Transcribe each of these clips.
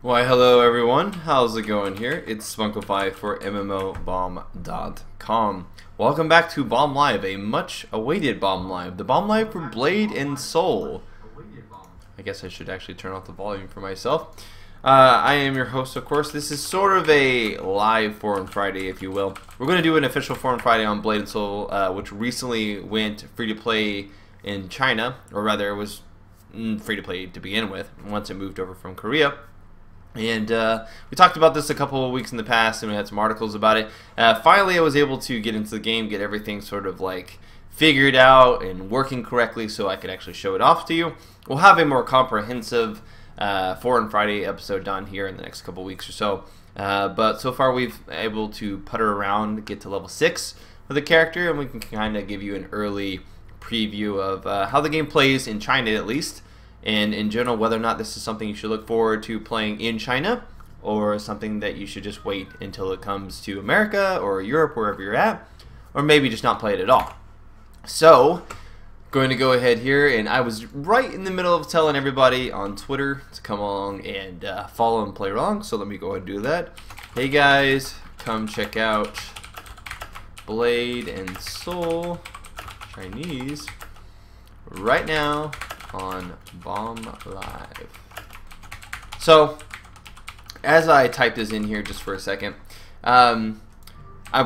Why, hello everyone. How's it going here? It's Spunkify for MMOBomb.com. Welcome back to Bomblive, a much awaited Bomblive. The Bomblive for Blade and Soul. I guess I should actually turn off the volume for myself. I am your host, of course. This is sort of a live Forum Friday, if you will. We're going to do an official Forum Friday on Blade and Soul, which recently went free-to-play in China. Or rather, it was free-to-play to begin with, once it moved over from Korea. And we talked about this a couple of weeks in the past, and we had some articles about it. Finally, I was able to get into the game, get everything sort of like figured out and working correctly so I could actually show it off to you. We'll have a more comprehensive Forum Friday episode done here in the next couple of weeks or so. But so far, we've been able to putter around, get to level 6 with the character, and we can kind of give you an early preview of how the game plays in China, at least. And in general, whether or not this is something you should look forward to playing in China, or something that you should just wait until it comes to America or Europe, wherever you're at, or maybe just not play it at all. So, going to go ahead here, and I was right in the middle of telling everybody on Twitter to come along and follow and play along, so let me go ahead and do that. Hey guys, come check out Blade and Soul Chinese right now on Bomblive. So, as I type this in here just for a second, of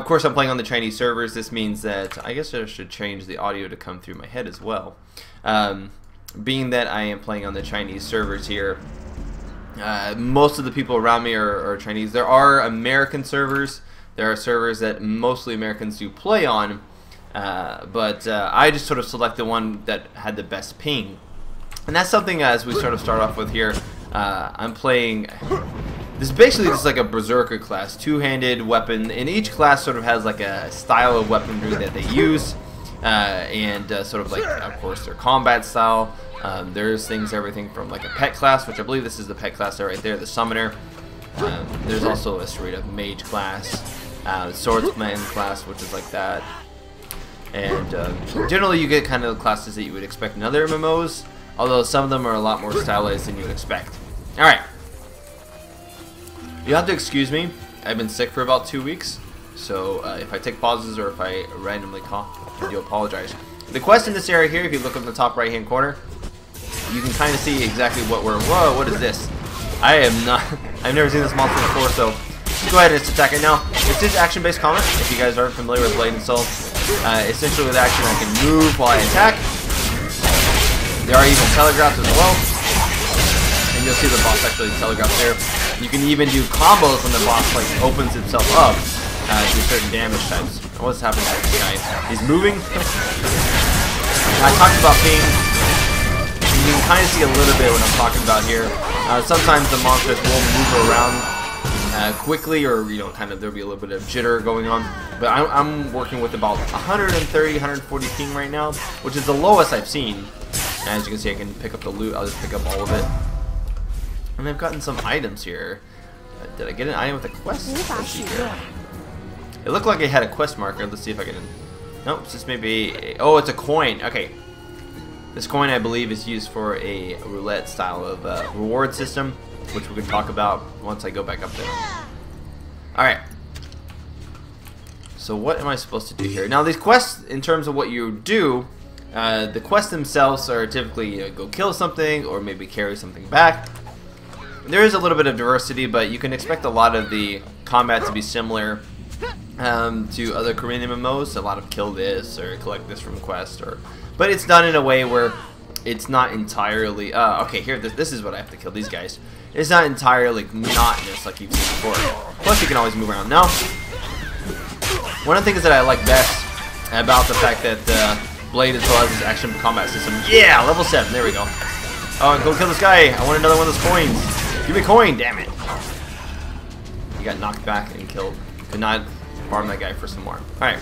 course I'm playing on the Chinese servers. This means that I guess I should change the audio to come through my head as well. Being that I am playing on the Chinese servers here, most of the people around me are Chinese. There are American servers. There are servers that mostly Americans do play on, but I just sort of select the one that had the best ping. And that's something as we sort of start off with here. I'm playing, this is basically just like a berserker class, two-handed weapon, and each class sort of has like a style of weaponry that they use, and sort of like, of course, their combat style. There's things, everything from like a pet class, which I believe this is the pet class right there, the summoner. There's also a straight up mage class, swordsman class, which is like that. And generally you get kind of the classes that you would expect in other MMOs, although some of them are a lot more stylized than you would expect. Alright. You have to excuse me. I've been sick for about 2 weeks, so if I take pauses or if I randomly cough, I do apologize. The quest in this area here, if you look up in the top right hand corner, you can kind of see exactly what we're... Whoa, what is this? I am not... I've never seen this monster before, so go ahead and just attack it now. This is action-based combat, if you guys aren't familiar with Blade and Soul. Essentially with action, I can move while I attack. There are even telegraphs as well, and you'll see the boss actually telegraph there. You can even do combos when the boss like opens itself up to certain damage types. What's happening to this guy? He's moving. I talked about ping. You can kind of see a little bit what I'm talking about here. Sometimes the monsters will move around quickly, or kind of there'll be a little bit of jitter going on. But I'm working with about 130, 140 ping right now, which is the lowest I've seen. As you can see, I can pick up the loot. I'll just pick up all of it. And I've gotten some items here. Did I get an item with a quest? Let's see here. It looked like it had a quest marker. Let's see if I can... Nope, it's just maybe... Oh, it's a coin. Okay. This coin, I believe, is used for a roulette style of reward system, which we can talk about once I go back up there. Alright. So what am I supposed to do here? Now, these quests, in terms of what you do... the quests themselves are typically go kill something or maybe carry something back. There is a little bit of diversity, but you can expect a lot of the combat to be similar to other Korean MMOs. A lot of kill this or collect this from quest, but it's done in a way where it's not entirely okay. Here, this is what I have to kill these guys. It's not entirely monotonous like you've seen before. Plus, you can always move around. Now, one of the things that I like best about the fact that Blade as well as his action combat system. Yeah, level 7. There we go. Oh, go kill this guy. I want another one of those coins. Give me a coin. Damn it. He got knocked back and killed. Could not farm that guy for some more. Alright.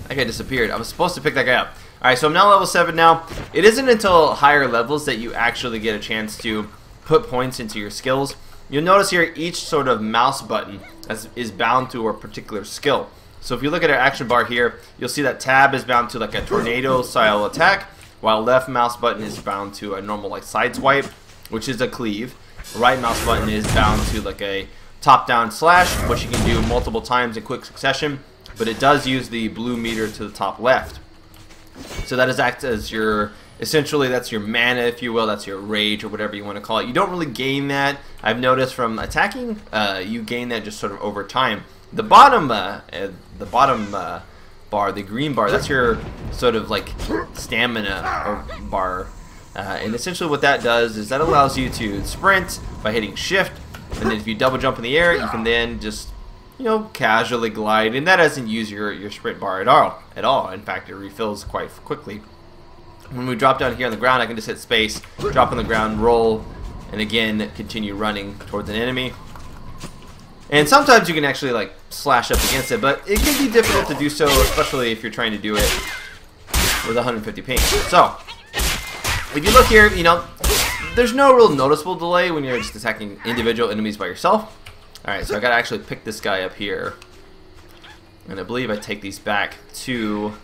That guy disappeared. I was supposed to pick that guy up. Alright, so I'm now level 7 now. It isn't until higher levels that you actually get a chance to put points into your skills. You'll notice here each sort of mouse button is bound to a particular skill. So if you look at our action bar here, you'll see that tab is bound to like a tornado style attack, while left mouse button is bound to a normal like side swipe, which is a cleave. right mouse button is bound to like a top-down slash, which you can do multiple times in quick succession, but it does use the blue meter to the top left. So that is act as your, essentially that's your mana, if you will, that's your rage or whatever you want to call it. You don't really gain that. I've noticed from attacking, you gain that just sort of over time. The bottom bar, the green bar, that's your sort of like stamina bar. And essentially what that does is that allows you to sprint by hitting shift, and then if you double jump in the air, you can then just, you know, casually glide, and that doesn't use your sprint bar at all. In fact, it refills quite quickly. When we drop down here on the ground, I can just hit space, drop on the ground, roll, and again continue running towards an enemy. And sometimes you can actually like slash up against it, but it can be difficult to do so, especially if you're trying to do it with 150 ping. So if you look here, you know, there's no real noticeable delay when you're just attacking individual enemies by yourself. Alright, so I gotta actually pick this guy up here. And I believe I take these back to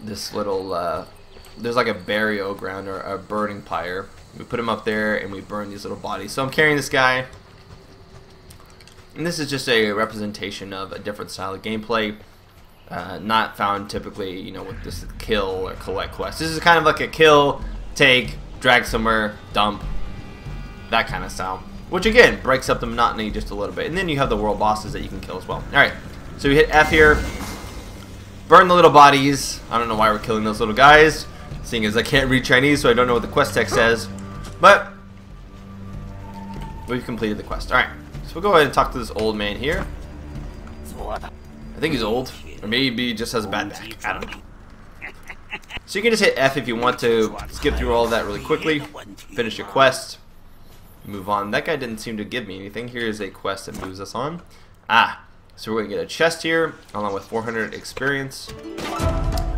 this little, there's like a burial ground or a burning pyre. We put him up there and we burn these little bodies. So I'm carrying this guy. And this is just a representation of a different style of gameplay. Not found typically, you know, with this kill or collect quest. This is kind of like a kill, take, drag somewhere, dump, that kind of style. Which again, breaks up the monotony just a little bit. And then you have the world bosses that you can kill as well. Alright, so we hit F here. Burn the little bodies. I don't know why we're killing those little guys, seeing as I can't read Chinese, so I don't know what the quest text says. But we've completed the quest. Alright, so we'll go ahead and talk to this old man here. I think he's old, or maybe he just has a bad back. I don't know. So you can just hit F if you want to skip through all of that really quickly, finish your quest, move on. That guy didn't seem to give me anything. Here's a quest that moves us on. So we're going to get a chest here, along with 400 experience.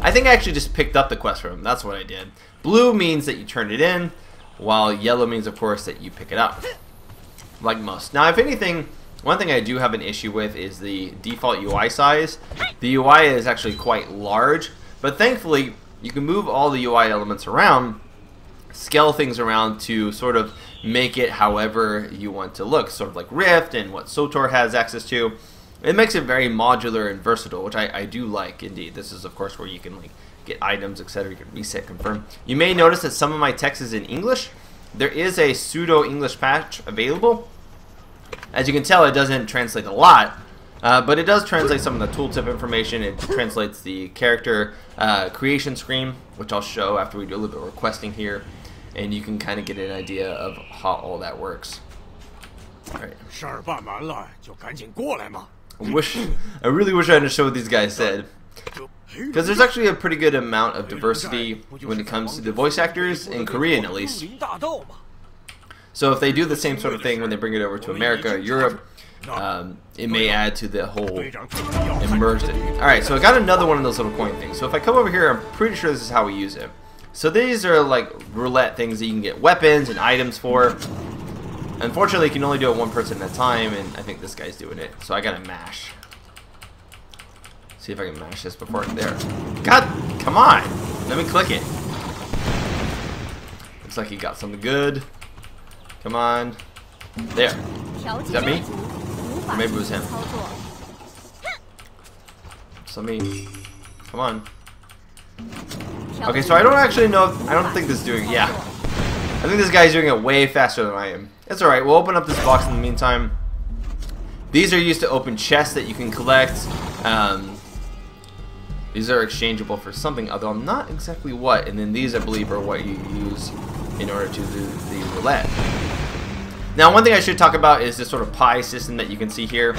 I think I actually just picked up the quest from him. That's what I did. Blue means that you turn it in, while yellow means, of course, that you pick it up. Like most. Now, if anything, one thing I do have an issue with is the default UI size. The UI is actually quite large, but thankfully, you can move all the UI elements around, scale things around to sort of make it however you want to look, sort of like Rift and what SOTOR has access to. It makes it very modular and versatile, which I do like indeed. This is of course where you can like get items, etc. You can reset, confirm. You may notice that some of my text is in English. There is a pseudo English patch available. As you can tell, it doesn't translate a lot, but it does translate some of the tooltip information. It translates the character creation screen, which I'll show after we do a little bit of requesting here, and you can kind of get an idea of how all that works. All right. I really wish I understood what these guys said, because there's actually a pretty good amount of diversity when it comes to the voice actors, in Korean at least. So if they do the same sort of thing when they bring it over to America or Europe, it may add to the whole immersion. Alright, so I got another one of those little coin things. So if I come over here, I'm pretty sure this is how we use it. So these are like roulette things that you can get weapons and items for. Unfortunately, you can only do it one person at a time, and I think this guy's doing it. So I gotta mash. See if I can mash this before there. God, come on! Let me click it. Looks like he got something good. Come on. There. Is that me? Or maybe it was him. So me. Come on. Okay, so I don't actually know if, I don't think this is doing, yeah. I think this guy's doing it way faster than I am. It's alright, we'll open up this box in the meantime. These are used to open chests that you can collect. These are exchangeable for something, although I'm not exactly what. And then these, I believe, are what you use in order to do the roulette. Now, one thing I should talk about is this sort of pie system that you can see here.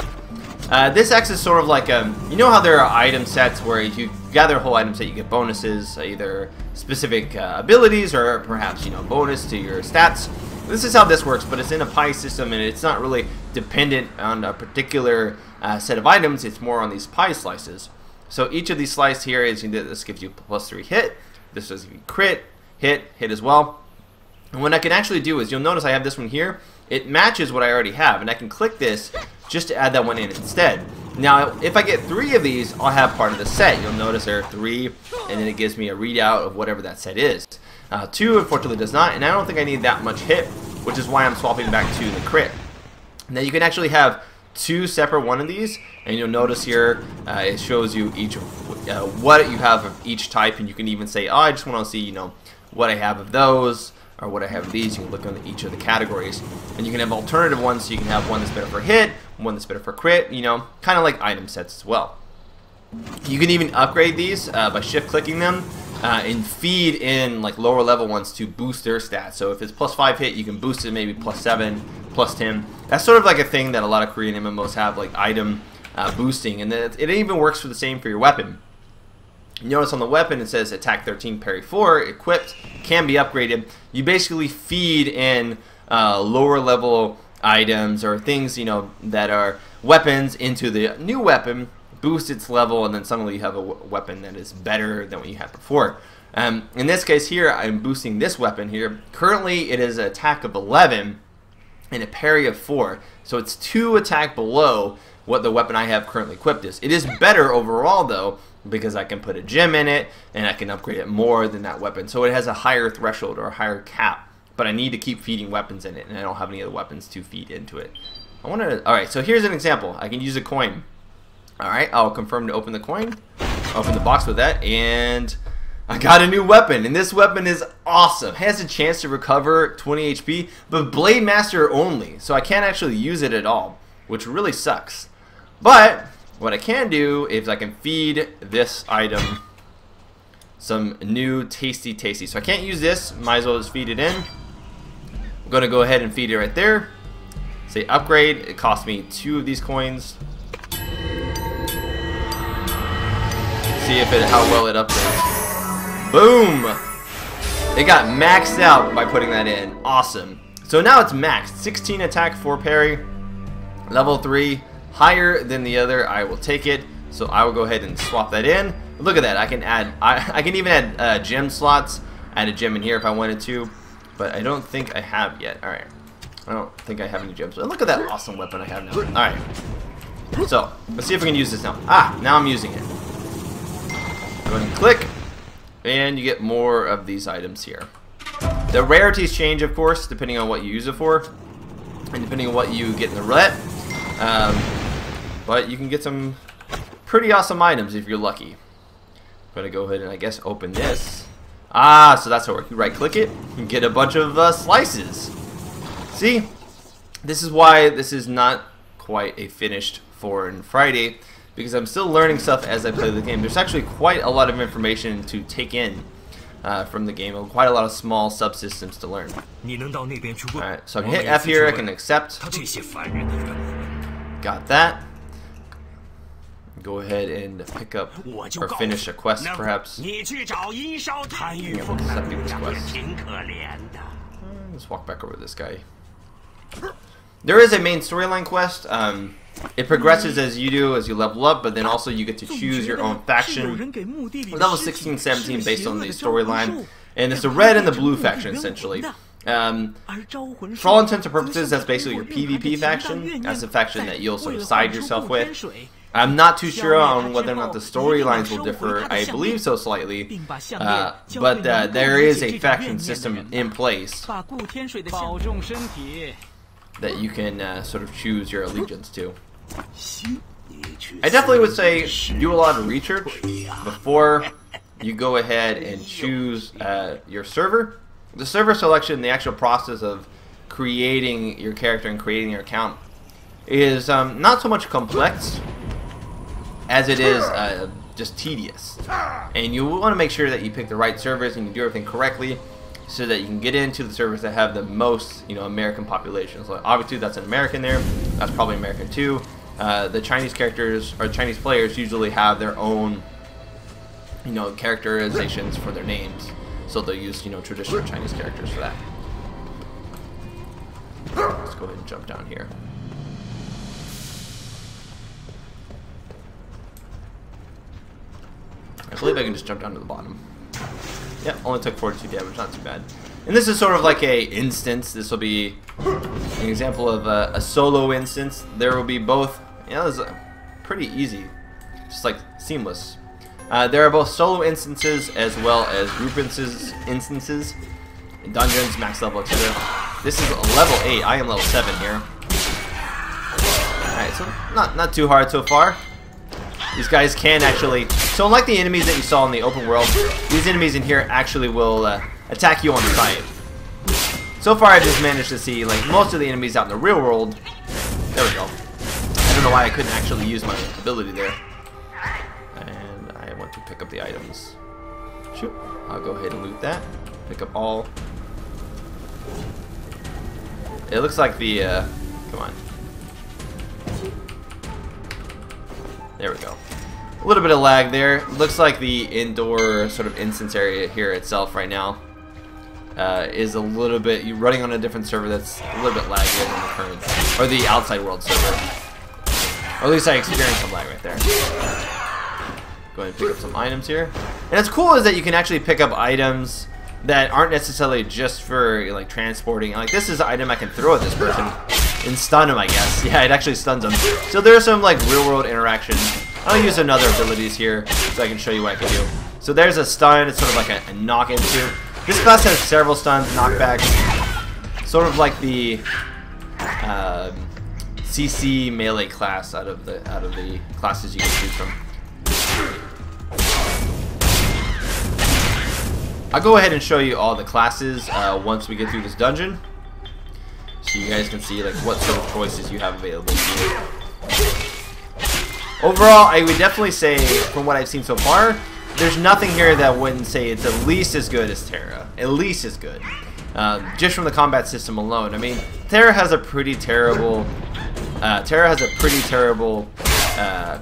This acts as sort of like you know how there are item sets where if you gather a whole item set, you get bonuses, either specific abilities or perhaps, you know, bonus to your stats. This is how this works, but it's in a pie system, and it's not really dependent on a particular set of items. It's more on these pie slices. So each of these slices here is, this gives you +3 hit. This does give you crit, hit as well. And what I can actually do is, you'll notice I have this one here. It matches what I already have, and I can click this just to add that one in instead. Now, if I get 3 of these, I'll have part of the set. You'll notice there are 3, and then it gives me a readout of whatever that set is. 2, unfortunately, does not, and I don't think I need that much hit. which is why I'm swapping back to the crit. Now you can actually have 2 separate one of these, and you'll notice here it shows you each what you have of each type, and you can even say, oh, I just want to see, you know, what I have of those, or what I have of these. You can look on each of the categories, and you can have alternative ones, so you can have one that's better for hit, one that's better for crit, you know, kind of like item sets as well. You can even upgrade these by shift clicking them and feed in like lower level ones to boost their stats. So if it's +5 hit, you can boost it maybe +7, +10. That's sort of like a thing that a lot of Korean MMOs have, like item boosting, and then it even works for the same for your weapon. You notice on the weapon it says attack 13, parry 4, equipped, can be upgraded. You basically feed in lower level items or things, you know, that are weapons into the new weapon, boost its level, and then suddenly you have a weapon that is better than what you had before. In this case here, I'm boosting this weapon here. Currently it is an attack of 11 and a parry of 4, so it's 2 attack below what the weapon I have currently equipped is. It is better overall though, because I can put a gem in it and I can upgrade it more than that weapon, so it has a higher threshold or a higher cap, but I need to keep feeding weapons in it, and I don't have any other weapons to feed into it. Alright, so here's an example. I can use a coin. Alright, I'll confirm to open the coin, open the box with that, and I got a new weapon, and this weapon is awesome. It has a chance to recover 20 HP, but Blade Master only, so I can't actually use it at all, which really sucks. But what I can do is I can feed this item some new tasty. So I can't use this, might as well just feed it in. I'm going to go ahead and feed it right there. Say upgrade, it cost me 2 of these coins. See if how well it upgrades. Boom! It got maxed out by putting that in. Awesome. So now it's maxed. 16 attack, 4 parry, level 3, higher than the other. I will take it. So I will go ahead and swap that in. Look at that. I can add. I can even add gem slots. Add a gem in here if I wanted to, but I don't think I have yet. All right. I don't think I have any gems. But look at that awesome weapon I have now. All right. So let's see if we can use this now. Now I'm using it. Go ahead and click, and you get more of these items here. The rarities change, of course, depending on what you use it for, and depending on what you get in the roulette. But you can get some pretty awesome items if you're lucky. I'm gonna go ahead and I guess open this. So that's how it works. You right-click it, and get a bunch of slices. See, this is why this is not quite a finished Foreign Friday, because I'm still learning stuff as I play the game. There's actually quite a lot of information to take in from the game, and quite a lot of small subsystems to learn. Alright, so I can hit F here, I can accept. Got that. Go ahead and pick up or finish a quest, perhaps. Accepting this quest. Let's walk back over to this guy. There is a main storyline quest. It progresses as you do, as you level up, but then also you get to choose your own faction. Level 16, 17 based on the storyline. And it's the red and the blue faction, essentially. For all intents and purposes, that's basically your PvP faction. That's the faction that you'll sort of side yourself with. I'm not too sure on whether or not the storylines will differ. I believe so slightly. But there is a faction system in place that you can sort of choose your allegiance to. I definitely would say do a lot of research before you go ahead and choose your server. The server selection, the actual process of creating your character and creating your account is not so much complex as it is just tedious. And you want to make sure that you pick the right servers and you do everything correctly, so that you can get into the servers that have the most, American population. So obviously that's an American there. That's probably American too. The Chinese characters or Chinese players usually have their own, characterizations for their names. So they'll use, traditional Chinese characters for that. Let's go ahead and jump down here. I believe I can just jump down to the bottom. Yep, only took 42 damage, not too bad. And this is sort of like a instance. This will be an example of a solo instance. There will be both. This is pretty easy, just like seamless. There are both solo instances as well as group instances. Dungeons, max level, etc. This is level 8. I am level 7 here. Alright, so not too hard so far. These guys can actually... So unlike the enemies that you saw in the open world, these enemies in here actually will attack you on sight. So far I've just managed to see like most of the enemies out in the real world. There we go. I don't know why I couldn't actually use my ability there. And I want to pick up the items. Shoot. I'll go ahead and loot that. Pick up all. It looks like the... come on. There we go. A little bit of lag there. Looks like the indoor sort of instance area here itself right now is a little bit... You're running on a different server that's a little bit laggier than the current... Or the outside world server. Or at least I experienced some lag right there. Go ahead and pick up some items here. And what's cool is that you can actually pick up items that aren't necessarily just for like transporting. Like this is an item I can throw at this person and stun him, I guess. Yeah, it actually stuns him. So there's some like real world interaction. I'll use some other abilities here so I can show you what I can do. So there's a stun. It's sort of like a knock into. This class has several stuns, knockbacks, sort of like the CC melee class out of the classes you can choose from. I'll go ahead and show you all the classes once we get through this dungeon, so you guys can see like what sort of choices you have available to you. Overall, I would definitely say, from what I've seen so far, there's nothing here that wouldn't say it's at least as good as Terra. At least as good. Just from the combat system alone. I mean, Terra has a pretty terrible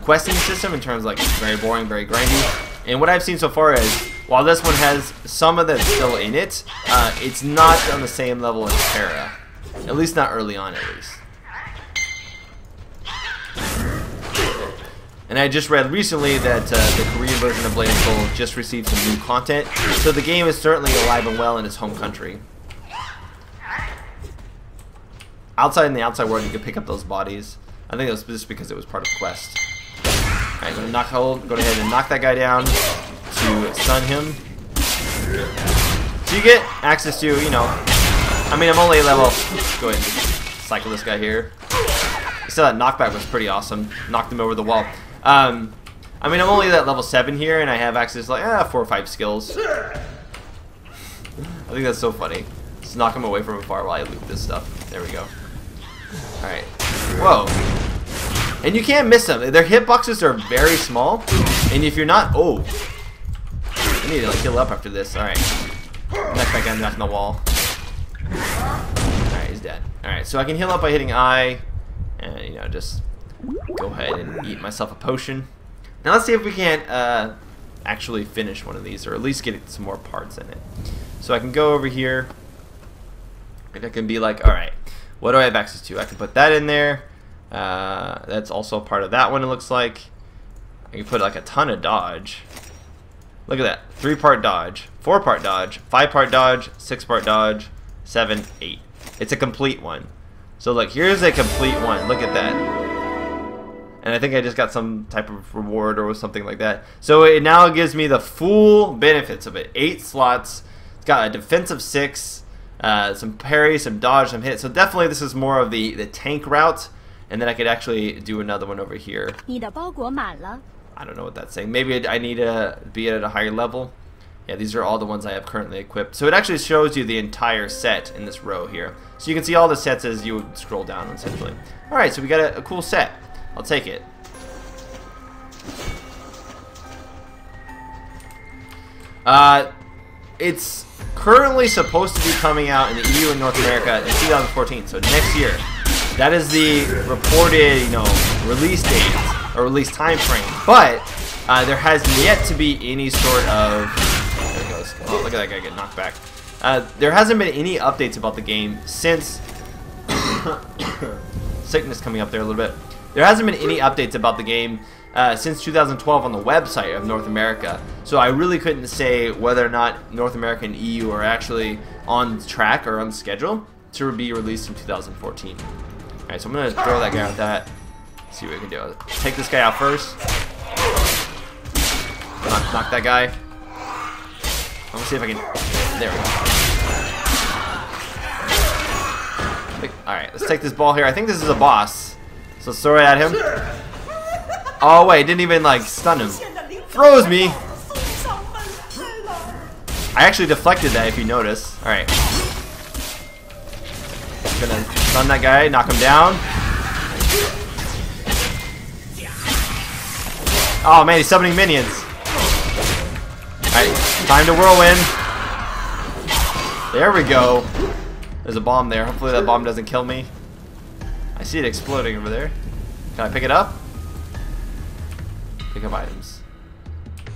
questing system in terms of like it's very boring, very grindy. And what I've seen so far is, while this one has some of that's still in it, it's not on the same level as Terra. At least not early on, at least. And I just read recently that the Korean version of Blade & Soul just received some new content, so the game is certainly alive and well in its home country. Outside in the outside world, you can pick up those bodies. I think it was just because it was part of Quest. Alright, I'm gonna go ahead and knock that guy down to stun him. So you get access to, you know, I mean, I'm only level. Let's go ahead and cycle this guy here. You saw that knockback was pretty awesome. Knocked him over the wall. I mean, I'm only at level 7 here, and I have access to like 4 or 5 skills. I think that's so funny. Just knock him away from afar while I loot this stuff. There we go. Alright. Whoa. And you can't miss them. Their hitboxes are very small. And if you're not... Oh. I need to like heal up after this. Alright. Knock that guy knocking the wall. Alright, he's dead. Alright, so I can heal up by hitting I. And, you know, just go ahead and eat myself a potion. Now let's see if we can't actually finish one of these. Or at least get some more parts in it. So I can go over here. And I can be like, alright. What do I have access to? I can put that in there. That's also part of that one, it looks like. I can put like a ton of dodge. Look at that. 3-part dodge, 4-part dodge, 5-part dodge, 6-part dodge, 7, 8. It's a complete one. So look, here's a complete one. Look at that. And I think I just got some type of reward or something like that. So it now gives me the full benefits of it. 8 slots. It's got a defense of 6. Some parry, some dodge, some hit. So definitely this is more of the tank route. And then I could actually do another one over here. I don't know what that's saying. Maybe I need to be at a higher level. Yeah, these are all the ones I have currently equipped. So it actually shows you the entire set in this row here. So you can see all the sets as you would scroll down, essentially. Alright, so we got a cool set. I'll take it. It's currently supposed to be coming out in the EU and North America in 2014, so next year. That is the reported, you know, release date or release time frame. But there has yet to be any sort of... There it goes. Oh, look at that guy get knocked back. There hasn't been any updates about the game since... Sickness coming up there a little bit. There hasn't been any updates about the game since 2012 on the website of North America. So I really couldn't say whether or not North America and EU are actually on track or on schedule to be released in 2014. Alright, so I'm going to throw that guy with that. See what we can do. I'll take this guy out first. Knock that guy. I'm going to see if I can... There we go. Alright, let's take this ball here. I think this is a boss. So let's throw it at him. Oh wait, didn't even like stun him. Froze me! I actually deflected that if you notice. Alright. Gonna stun that guy, knock him down. Oh man, he's summoning minions. Alright, time to whirlwind. There we go. There's a bomb there. Hopefully that bomb doesn't kill me. I see it exploding over there. Can I pick it up? Pick up items.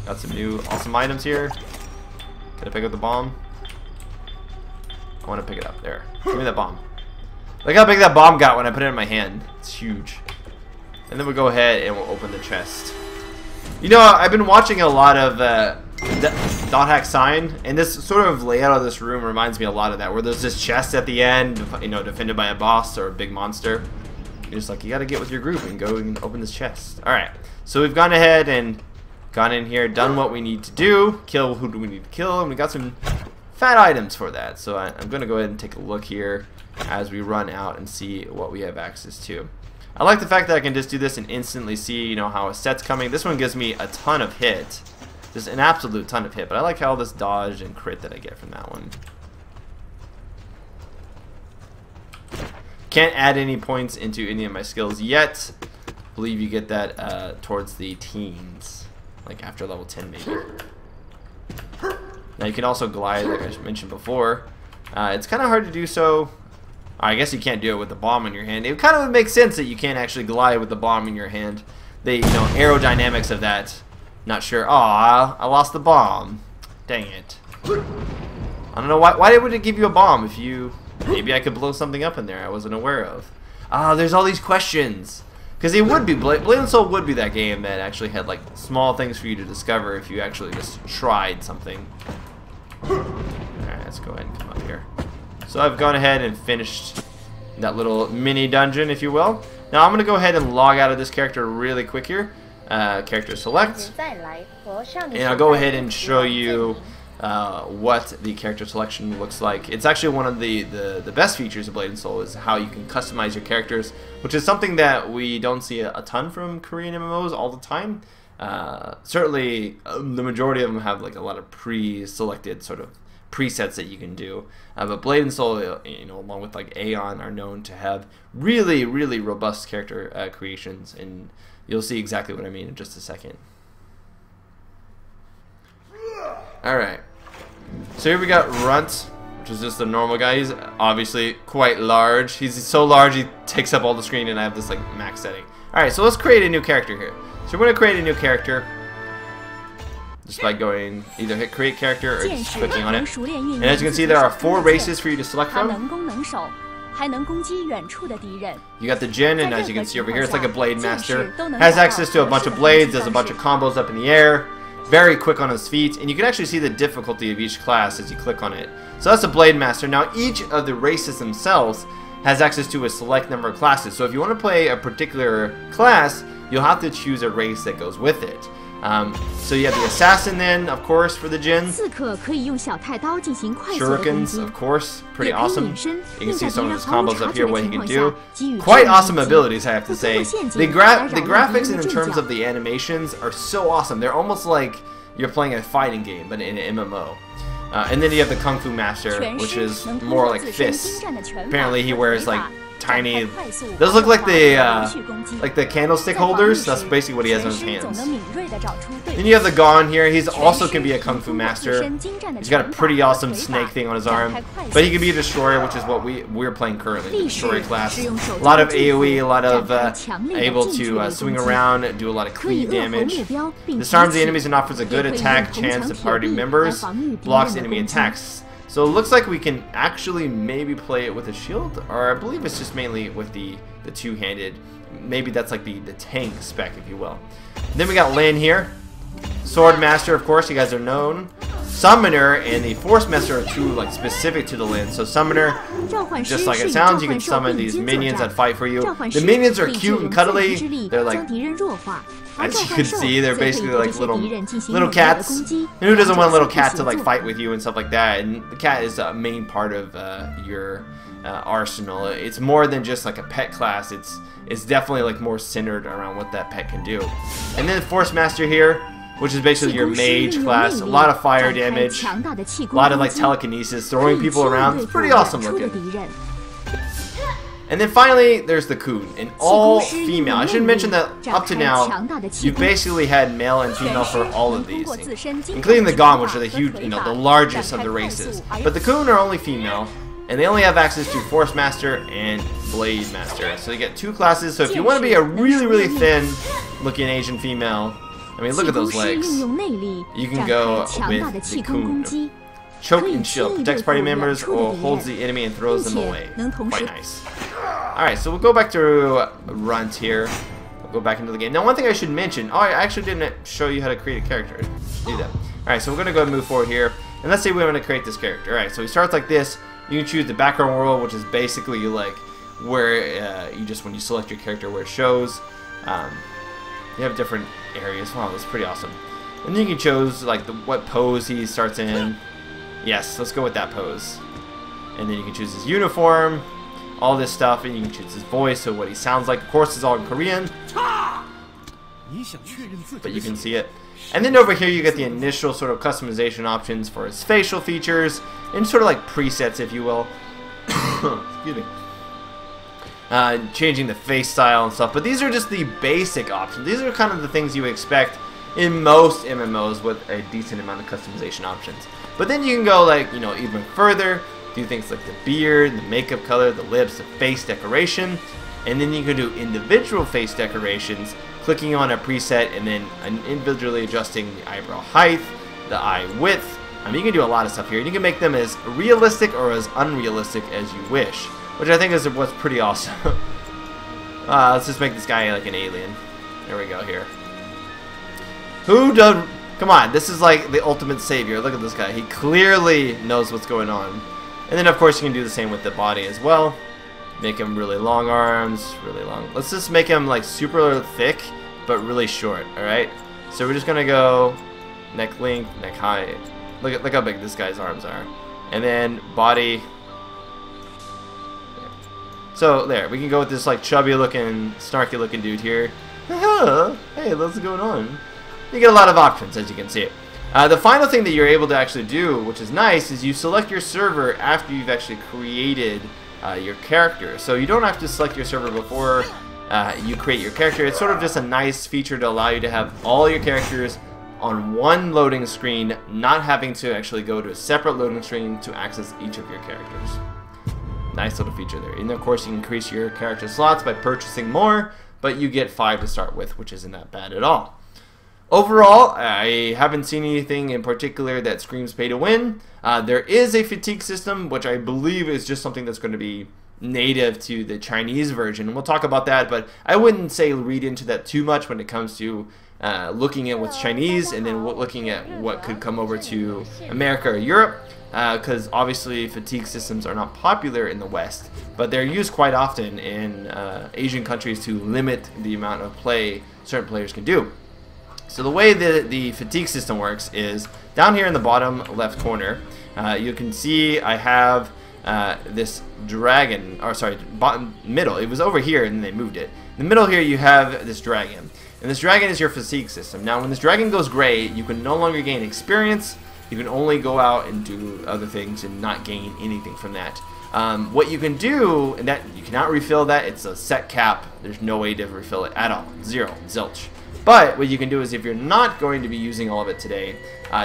Got some new awesome items here. Can I pick up the bomb? I want to pick it up. There. Give me that bomb. Look how big that bomb got when I put it in my hand. It's huge. And then we'll go ahead and we'll open the chest. You know, I've been watching a lot of Dot Hack Sign, and this sort of layout of this room reminds me a lot of that, where there's this chest at the end, you know, defended by a boss or a big monster. You're just like, you gotta get with your group and go and open this chest. Alright, so we've gone ahead and gone in here, done what we need to do, kill who do we need to kill, and we got some fat items for that. So I'm gonna go ahead and take a look here as we run out and see what we have access to. I like the fact that I can just do this and instantly see, you know, how a set's coming. This one gives me a ton of hit. Just an absolute ton of hit. But I like how this dodge and crit that I get from that one. Can't add any points into any of my skills yet. I believe you get that towards the teens. Like after level 10 maybe. Now you can also glide like I mentioned before. It's kind of hard to do so. I guess you can't do it with the bomb in your hand. It kind of makes sense that you can't actually glide with the bomb in your hand. The, you know, aerodynamics of that. Not sure. Aw, I lost the bomb. Dang it. I don't know why would it give you a bomb if you... Maybe I could blow something up in there I wasn't aware of. Ah, there's all these questions. Because it would be... Blade and Soul would be that game that actually had like small things for you to discover if you actually just tried something. Alright, let's go ahead and come up here. So I've gone ahead and finished that little mini dungeon, if you will. Now I'm going to go ahead and log out of this character really quick here. Character select. And I'll go ahead and show you what the character selection looks like. It's actually one of the best features of Blade and Soul is how you can customize your characters, which is something that we don't see a ton from Korean MMOs all the time. Certainly the majority of them have like a lot of pre-selected sort of presets that you can do, but Blade and Soul, you know, along with like Aeon, are known to have really robust character creations, and you'll see exactly what I mean in just a second. Alright, so here we got Runt, which is just a normal guy. He's obviously quite large. He's so large he takes up all the screen, and I have this like max setting. Alright, so let's create a new character here. So we're going to create a new character just by going either hit create character or just clicking on it. And as you can see, there are 4 races for you to select from. You got the Jin, and as you can see over here, it's like a Blade Master. Has access to a bunch of blades, does a bunch of combos up in the air. Very quick on his feet, and you can actually see the difficulty of each class as you click on it. So that's a Blade Master. Now each of the races themselves has access to a select number of classes. So if you want to play a particular class, you'll have to choose a race that goes with it. So you have the Assassin then, of course, for the Jin. Shurikens, of course, pretty awesome. You can see some of his combos up here, what he can do. Quite awesome abilities, I have to say. The graphics in terms of the animations are so awesome. They're almost like you're playing a fighting game, but in an MMO. And then you have the Kung Fu Master, which is more like fists. Apparently he wears like tiny... Those look like the candlestick holders. That's basically what he has in his hands. Then you have the Gon here. He's also can be a Kung Fu Master. He's got a pretty awesome snake thing on his arm. But he can be a Destroyer, which is what we're playing currently, the Destroyer class. A lot of AoE, a lot of able to swing around, do a lot of cleave damage. Disarms the enemies and offers a good attack chance to party members. Blocks enemy attacks. So it looks like we can actually maybe play it with a shield, or I believe it's just mainly with the two-handed. Maybe that's like the tank spec, if you will. And then we got Lin here. Sword Master, of course, you guys are known. Summoner and the Force Master are two like specific to the Lin. So Summoner, just like it sounds, you can summon these minions that fight for you. The minions are cute and cuddly. They're like, as you can see, they're basically like little cats. And who doesn't want a little cat to like fight with you and stuff like that? And the cat is a main part of your arsenal. It's more than just like a pet class. It's definitely like more centered around what that pet can do. And then Force Master here, which is basically your mage class. A lot of fire damage, a lot of like telekinesis, throwing people around. It's pretty awesome looking. And then finally, there's the Coon, an all-female. I should mention that up to now, you basically had male and female for all of these, including the Gon, which are the huge, the largest of the races. But the Coon are only female, and they only have access to Force Master and Blade Master. So you get 2 classes. So if you want to be a really, really thin-looking Asian female, I mean, look at those legs. You can go with the Coon. Choke and shield. Protects party members or holds the enemy and throws them away. Quite nice. Alright, so we'll go back to Runt here. We'll go back into the game. Now, one thing I should mention. Oh, I actually didn't show you how to create a character. Do that. Alright, so we're going to go ahead and move forward here. And let's say we want to create this character. Alright, so he starts like this. You can choose the background world, which is basically like where when you select your character, where it shows. You have different areas. Wow, that's pretty awesome. And then you can choose like what pose he starts in. Yes, let's go with that pose. And then you can choose his uniform, all this stuff, and you can choose his voice, so what he sounds like. Of course, it's all in Korean, but you can see it. And then over here, you get the initial sort of customization options for his facial features, and sort of like presets, if you will. Excuse me. Changing the face style and stuff, but these are just the basic options. These are kind of the things you expect in most MMOs with a decent amount of customization options. But then you can go like, even further, do things like the beard, the makeup color, the lips, the face decoration, and then you can do individual face decorations, clicking on a preset and then individually adjusting the eyebrow height, the eye width. I mean, you can do a lot of stuff here. You can make them as realistic or as unrealistic as you wish, which I think is what's pretty awesome. Let's just make this guy like an alien. There we go here. Who does... Come on, this is like the ultimate savior. Look at this guy. He clearly knows what's going on. And then, of course, you can do the same with the body as well. Make him really long arms, really long. Let's just make him like super thick, but really short, alright? So we're just going to go neck length, neck height. Look how big this guy's arms are. And then body. So there, we can go with this like chubby looking, snarky looking dude here. Hey, what's going on? You get a lot of options, as you can see. The final thing that you're able to actually do, which is nice, is you select your server after you've actually created your character. So you don't have to select your server before you create your character. It's sort of just a nice feature to allow you to have all your characters on one loading screen, not having to actually go to a separate loading screen to access each of your characters. Nice little feature there. And of course, you can increase your character slots by purchasing more, but you get 5 to start with, which isn't that bad at all. Overall, I haven't seen anything in particular that screams pay to win. There is a fatigue system, which I believe is just something that's going to be native to the Chinese version. We'll talk about that, but I wouldn't say read into that too much when it comes to looking at what's Chinese and then looking at what could come over to America or Europe, because obviously fatigue systems are not popular in the West, but they're used quite often in Asian countries to limit the amount of play certain players can do. So the way that the fatigue system works is down here in the bottom left corner, you can see I have this dragon, or sorry, bottom middle. It was over here and they moved it. In the middle here you have this dragon, and this dragon is your fatigue system. Now when this dragon goes gray, you can no longer gain experience. You can only go out and do other things and not gain anything from that. What you can do, and that you cannot refill that, it's a set cap. There's no way to refill it at all. Zero, zilch. But what you can do is if you're not going to be using all of it today,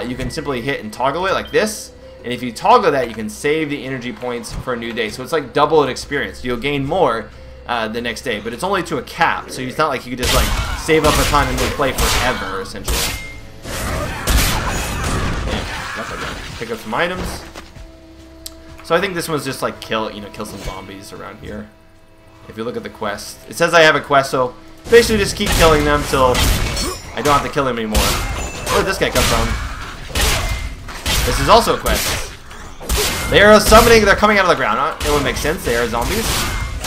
you can simply hit and toggle it like this. And if you toggle that, you can save the energy points for a new day. So it's like double an experience. You'll gain more the next day, but it's only to a cap. So it's not like you could just like save up a ton and then play forever, essentially. Yeah, pick up some items. So I think this one's just like kill some zombies around here. If you look at the quest, it says I have a quest, so basically just keep killing them till I don't have to kill them anymore. Where did this guy come from? This is also a quest. They are summoning, they're coming out of the ground. It would make sense, they are zombies.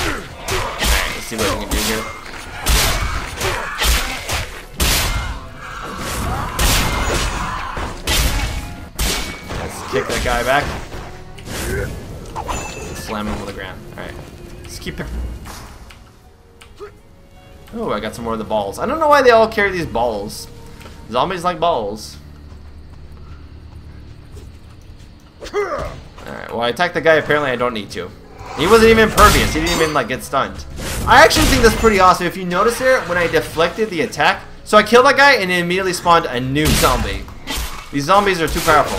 Alright, let's see what we can do here. Let's kick that guy back. slam him on the ground. Alright. Let's keep it. Oh, I got some more of the balls. I don't know why they all carry these balls. Zombies like balls. Alright, well I attacked the guy, apparently I don't need to. He wasn't even impervious, he didn't even like get stunned. I actually think that's pretty awesome. If you notice here, when I deflected the attack, so I killed that guy and it immediately spawned a new zombie. These zombies are too powerful.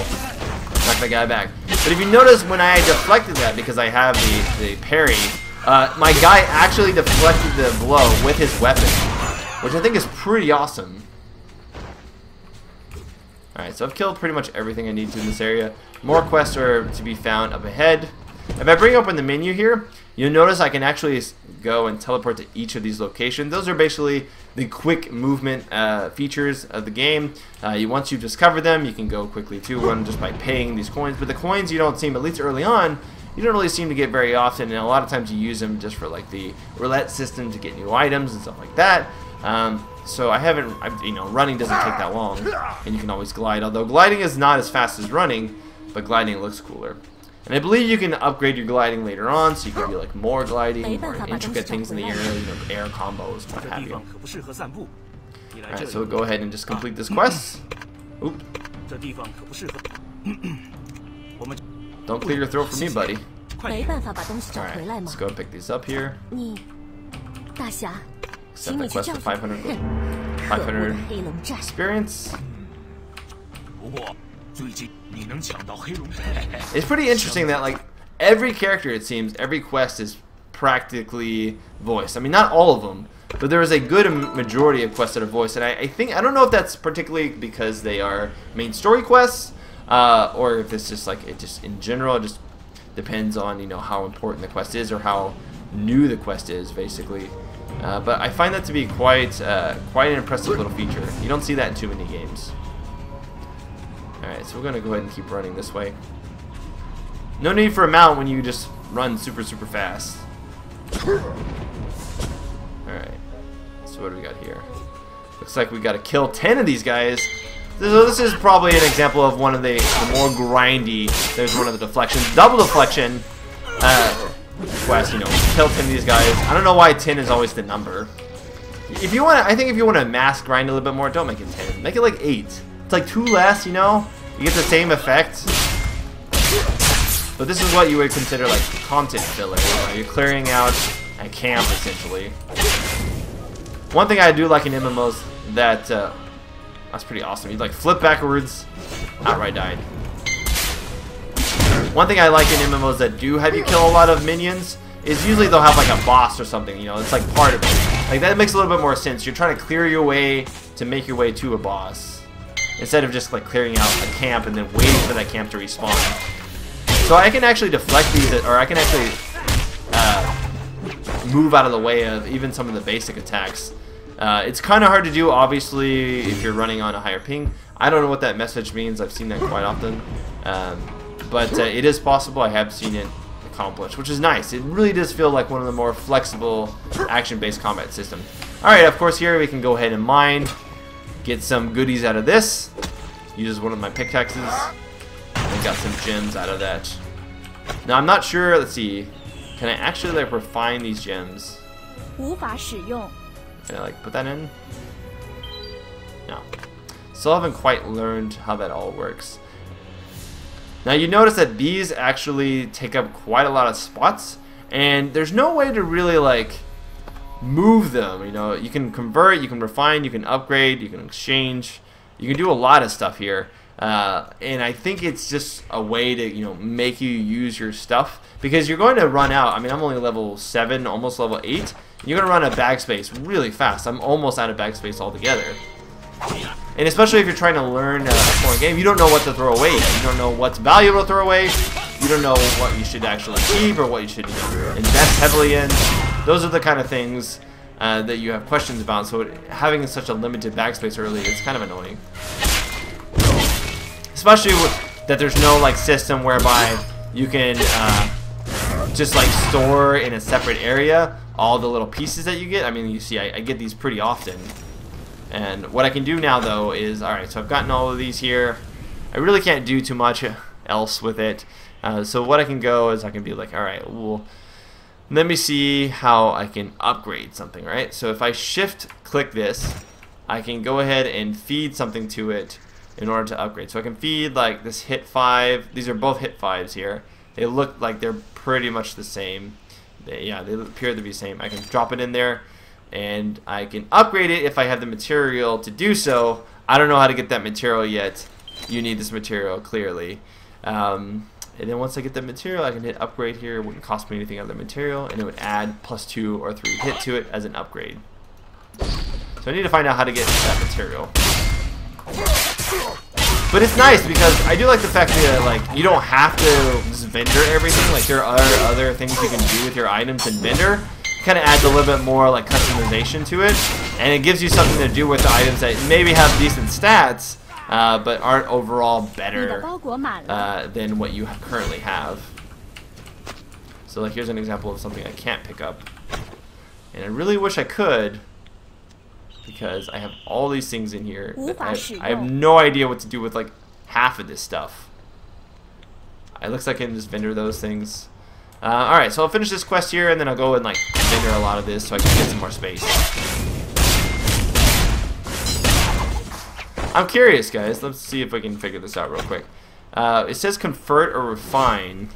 Knock the guy back. But if you notice when I deflected that, because I have the parry, my guy actually deflected the blow with his weapon, which I think is pretty awesome. Alright, so I've killed pretty much everything I need to in this area. More quests are to be found up ahead. If I bring open the menu here, you'll notice I can actually go and teleport to each of these locations. Those are basically the quick movement features of the game. Once you've discovered them, you can go quickly to one just by paying these coins. But the coins you don't seem, at least early on, you don't really seem to get very often, and a lot of times you use them just for like the roulette system to get new items and stuff like that. So I haven't, running doesn't take that long, and you can always glide. Although gliding is not as fast as running, but gliding looks cooler. And I believe you can upgrade your gliding later on, so you can do like more gliding, more intricate things in the air, air combos, what have you. Alright, so we'll go ahead and just complete this quest. Oop. Don't clear your throat for me, buddy. Alright, let's go and pick these up here. Accept the quest for 500 experience. It's pretty interesting that like every character, it seems, every quest is practically voiced. I mean, not all of them, but there is a good majority of quests that are voiced, and I don't know if that's particularly because they are main story quests, or if it's just like it just in general, it just depends on how important the quest is or how new the quest is, basically. But I find that to be quite an impressive little feature. You don't see that in too many games. Alright, so we're going to go ahead and keep running this way. No need for a mount when you just run super fast. Alright, so what do we got here? Looks like we got to kill 10 of these guys. So this is probably an example of one of the more grindy. There's one of the deflections. Double deflection quest, kill 10 of these guys. I don't know why 10 is always the number. If you want, I think if you want to mass grind a little bit more, don't make it 10. Make it like 8. It's like 2 less, you get the same effect. But this is what you would consider like content filler. You're clearing out a camp essentially. One thing I do like in MMOs that's pretty awesome. You like flip backwards, outright died. One thing I like in MMOs that do have you kill a lot of minions is usually they'll have like a boss or something. It's like part of it. Like that makes a little bit more sense. You're trying to clear your way to make your way to a boss, instead of just like clearing out a camp and then waiting for that camp to respawn. So I can actually deflect these, or I can actually move out of the way of even some of the basic attacks. It's kind of hard to do, obviously, if you're running on a higher ping. I don't know what that message means. I've seen that quite often. But it is possible. I have seen it accomplished, which is nice. It really does feel like one of the more flexible action-based combat systems. Alright, of course, here we can go ahead and mine. Get some goodies out of this. Use one of my pickaxes. And got some gems out of that. Now I'm not sure, let's see. Can I actually like refine these gems? Can I like put that in? No. Still haven't quite learned how that all works. Now you notice that these actually take up quite a lot of spots, and there's no way to really like move them. You can convert, you can refine, you can upgrade, you can exchange, you can do a lot of stuff here, and I think it's just a way to make you use your stuff, because you're going to run out. I mean, I'm only level 7, almost level 8. You're gonna run out of bag space really fast. I'm almost out of bag space altogether. And especially if you're trying to learn a foreign game, you don't know what to throw away. You don't know what's valuable to throw away. You don't know what you should actually keep or what you should invest heavily in. Those are the kind of things that you have questions about. So having such a limited backspace early is kind of annoying. Especially that there's no like system whereby you can just like store in a separate area all the little pieces that you get. I mean, you see, I get these pretty often. And what I can do now, though, is, alright, so I've gotten all of these here. I really can't do too much else with it. So what I can go is I can be like, alright, well, let me see how I can upgrade something, right? So if I shift click this, I can go ahead and feed something to it in order to upgrade. So I can feed like this hit 5. These are both hit 5s here. They look like they're pretty much the same. They appear to be the same. I can drop it in there and I can upgrade it if I have the material to do so. I don't know how to get that material yet. You need this material clearly. And then once I get the material, I can hit upgrade here. It wouldn't cost me anything other than material, and it would add +2 or 3 hit to it as an upgrade. So I need to find out how to get that material. But it's nice because I do like the fact that like you don't have to just vendor everything. Like there are other things you can do with your items in vendor. Kind of adds a little bit more like customization to it, and it gives you something to do with the items that maybe have decent stats, but aren't overall better than what you currently have. So like here's an example of something I can't pick up, and I really wish I could, because I have all these things in here that I have no idea what to do with like half of this stuff. It looks like I can just vendor those things. Alright, so I'll finish this quest here, and then I'll go and like vendor a lot of this so I can get some more space. I'm curious, guys. Let's see if I can figure this out real quick. It says convert or refine.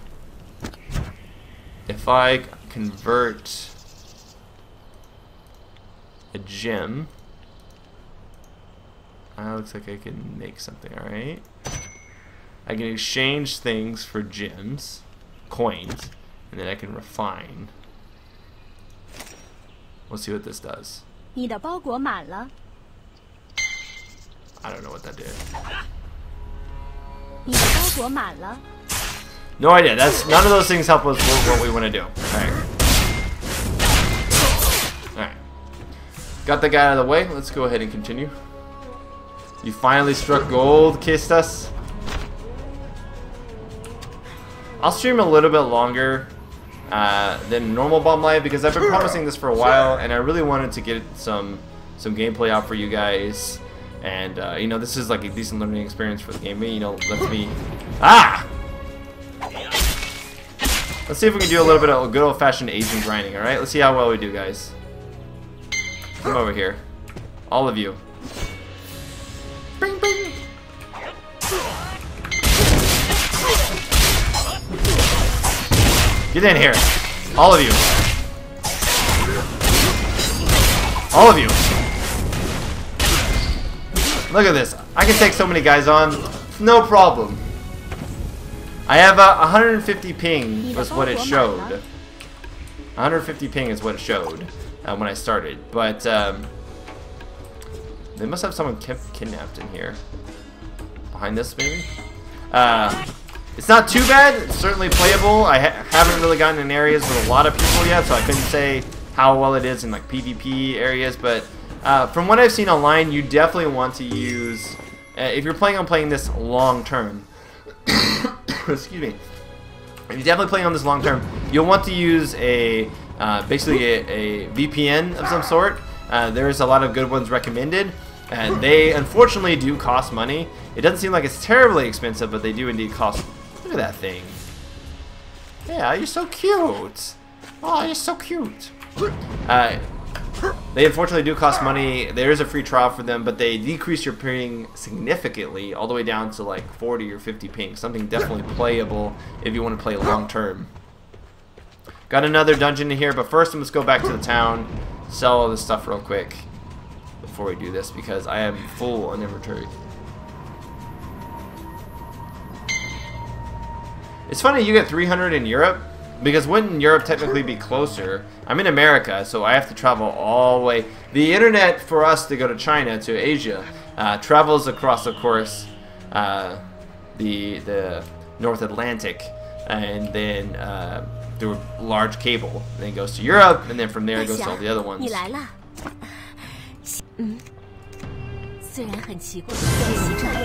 If I convert a gem, looks like I can make something. Alright, I can exchange things for gems, coins, and then I can refine. We'll see what this does. I don't know what that did. No idea. That's none of those things help us with what we want to do. Alright. Alright. Got the guy out of the way. Let's go ahead and continue. You finally struck gold, kissed us. I'll stream a little bit longer than normal Bomblive because I've been promising this for a while, and I really wanted to get some gameplay out for you guys. And you know, this is like a decent learning experience for the game. You know, lets me Let's see if we can do a little bit of good old-fashioned Asian grinding. All right, let's see how well we do, guys. Come over here, all of you. Bing, bing. Get in here. All of you. All of you. Look at this. I can take so many guys on. No problem. I have 150 ping was what it showed. 150 ping is what it showed when I started. But they must have someone kidnapped in here. Behind this, maybe? It's not too bad. It's certainly playable. I haven't really gotten in areas with a lot of people yet, so I couldn't say how well it is in like PvP areas. But from what I've seen online, you definitely want to use, if you're planning on playing this long term, excuse me, if you're definitely playing on this long term, you'll want to use a basically a VPN of some sort. There's a lot of good ones recommended, and they unfortunately do cost money. It doesn't seem like it's terribly expensive, but they do indeed cost. Look at that thing. Yeah, you're so cute. Oh, you're so cute. They unfortunately do cost money. There is a free trial for them, but they decrease your ping significantly, all the way down to like 40 or 50 ping. Something definitely playable if you want to play long term. Got another dungeon in here, but first let's go back to the town, sell all this stuff real quick before we do this, because I am full on inventory. It's funny you get 300 in Europe, because wouldn't Europe technically be closer? I'm in America, so I have to travel all the way. The internet for us to go to China, to Asia, travels across, of course, the North Atlantic, and then through a large cable. Then it goes to Europe, and then from there it goes to all the other ones.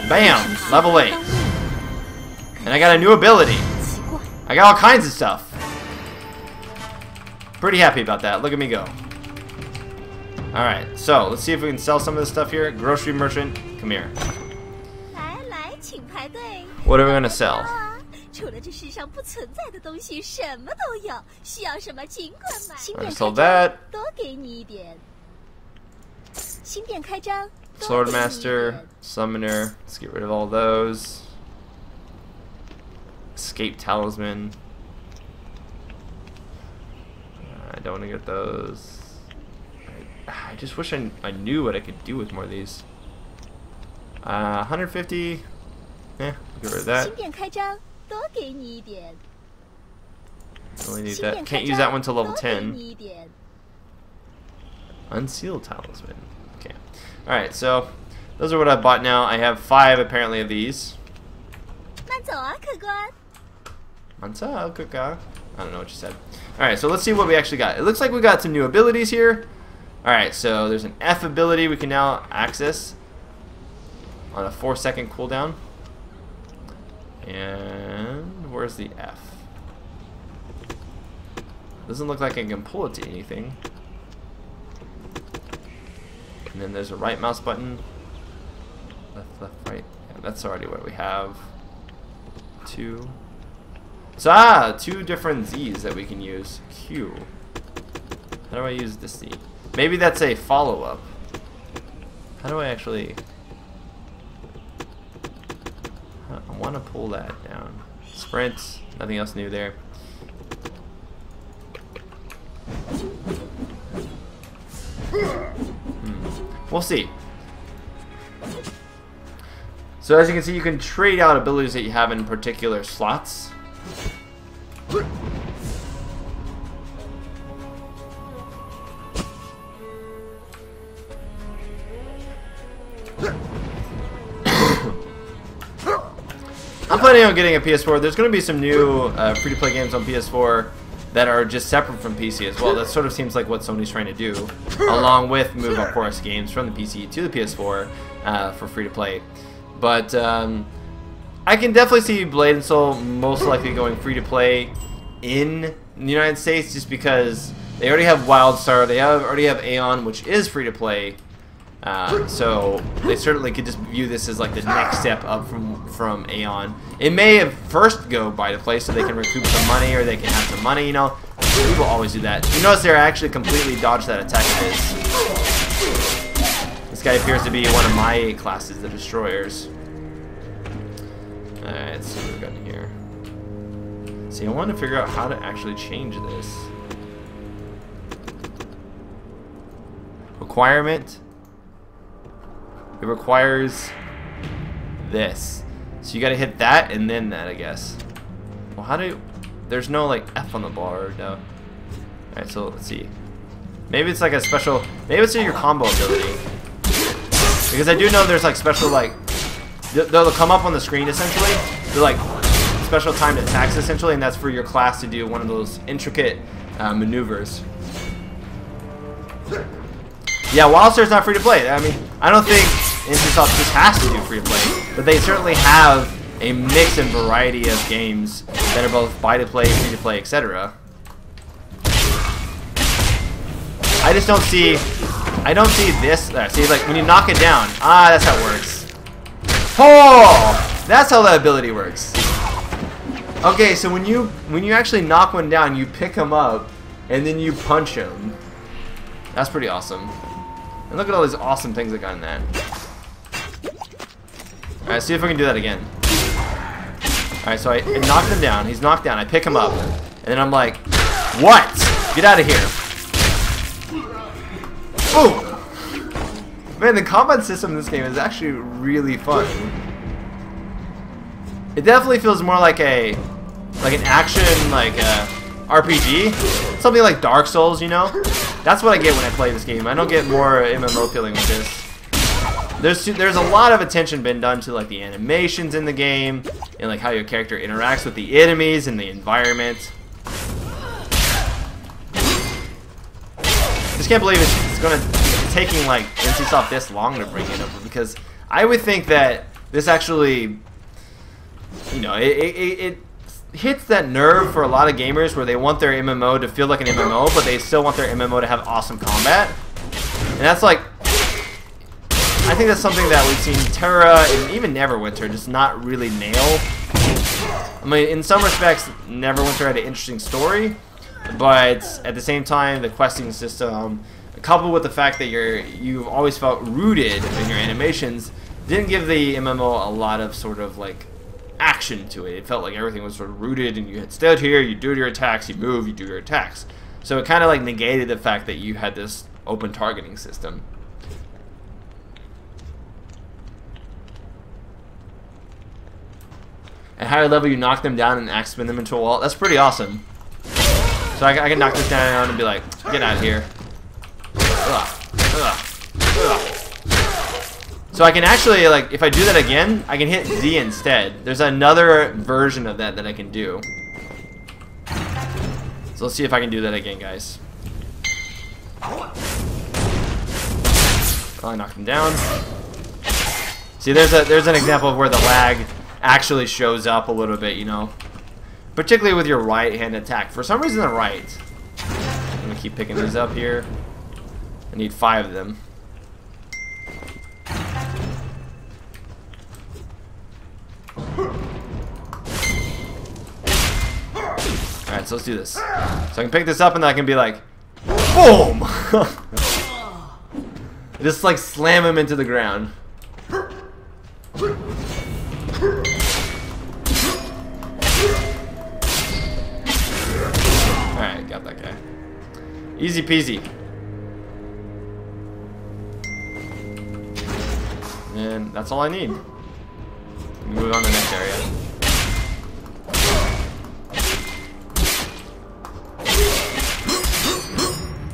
Bam! Level 8. And I got a new ability. I got all kinds of stuff. Pretty happy about that. Look at me go. Alright, so let's see if we can sell some of this stuff here. Grocery merchant, come here. What are we going to sell? Sell that. Swordmaster, Summoner. Let's get rid of all those. Escape Talisman. I don't want to get those. I just wish I knew what I could do with more of these. 150. Yeah, get rid of that. Only need that. Can't use that one till level 10. Unsealed Talisman. Okay. Alright, so those are what I bought now. I have 5 apparently of these. I don't know what you said. Alright, so let's see what we actually got. It looks like we got some new abilities here. Alright, so there's an F ability we can now access on a 4-second cooldown. And where's the F? Doesn't look like I can pull it to anything. And then there's a right mouse button. Left, left, right. Yeah, that's already what we have. 2. So, 2 different Z's that we can use. Q. How do I use this Z? Maybe that's a follow-up. How do I actually... I want to pull that down. Sprint. Nothing else new there. We'll see. So as you can see, you can trade out abilities that you have in particular slots. I'm planning on getting a PS4. There's going to be some new free-to-play games on PS4 that are just separate from PC as well. That sort of seems like what Sony's trying to do, along with move, of course, games from the PC to the PS4 for free-to-play. But I can definitely see Blade and Soul most likely going free-to-play in the United States, just because they already have WildStar, they already have Aeon, which is free-to-play. So they certainly could just view this as like the next step up from Aeon. It may have first go buy to play so they can recoup some money, or they can have some money, you know. People always do that. You notice they're actually completely dodged that attack of his. This guy appears to be one of my classes, the Destroyers. Alright, let's see what we've got in here. See, I want to figure out how to actually change this. Requirement. It requires this. So you gotta hit that and then that, I guess. Well, how do you... There's no, like, F on the bar, no. Alright, so let's see. Maybe it's like a special... Maybe it's your combo ability. Because I do know there's, like, special, like... They'll come up on the screen, essentially. They're, like, special timed attacks, essentially, and that's for your class to do one of those intricate maneuvers. Yeah, WildStar's not free to play. I mean, I don't think NCSoft just has to do free to play, but they certainly have a mix and variety of games that are both buy to play, free to play, etc. I just don't see. I don't see this. See, like when you knock it down. Ah, that's how it works. Oh, that's how that ability works. Okay, so when you actually knock one down, you pick him up and then you punch him. That's pretty awesome. And look at all these awesome things I got in that. Alright, see if I can do that again. Alright, so I knocked him down. He's knocked down. I pick him up. And then I'm like, what? Get out of here. Boom! Man, the combat system in this game is actually really fun. It definitely feels more like an action, like a RPG. Something like Dark Souls, you know? That's what I get when I play this game. I don't get more MMO feeling with this. There's a lot of attention been done to like the animations in the game and like how your character interacts with the enemies and the environment. Just can't believe it's taking like NCSoft this long to bring it over, because I would think that this actually, you know, it hits that nerve for a lot of gamers where they want their MMO to feel like an MMO, but they still want their MMO to have awesome combat. And that's like, I think that's something that we've seen Terra and even Neverwinter just not really nail. I mean, in some respects, Neverwinter had an interesting story, but at the same time, the questing system, coupled with the fact that you've always felt rooted in your animations, didn't give the MMO a lot of sort of like action to it. It felt like everything was sort of rooted, and you had stood here, you do your attacks, you move, you do your attacks. So it kind of like negated the fact that you had this open targeting system. At higher level, you knock them down and axe spin them into a wall. That's pretty awesome. So I can knock this down and be like, get out of here. Ugh. Ugh. Ugh. So I can actually, like, if I do that again, I can hit Z instead. There's another version of that I can do. So let's see if I can do that again, guys. Oh, I knocked him down. See, there's an example of where the lag actually shows up a little bit, you know. Particularly with your right hand attack. For some reason, the right. I'm gonna keep picking these up here. I need 5 of them. Alright, so let's do this. So I can pick this up and then I can be like, boom! Just like slam him into the ground. Alright, got that guy. Easy peasy. And that's all I need. Move on to the next area.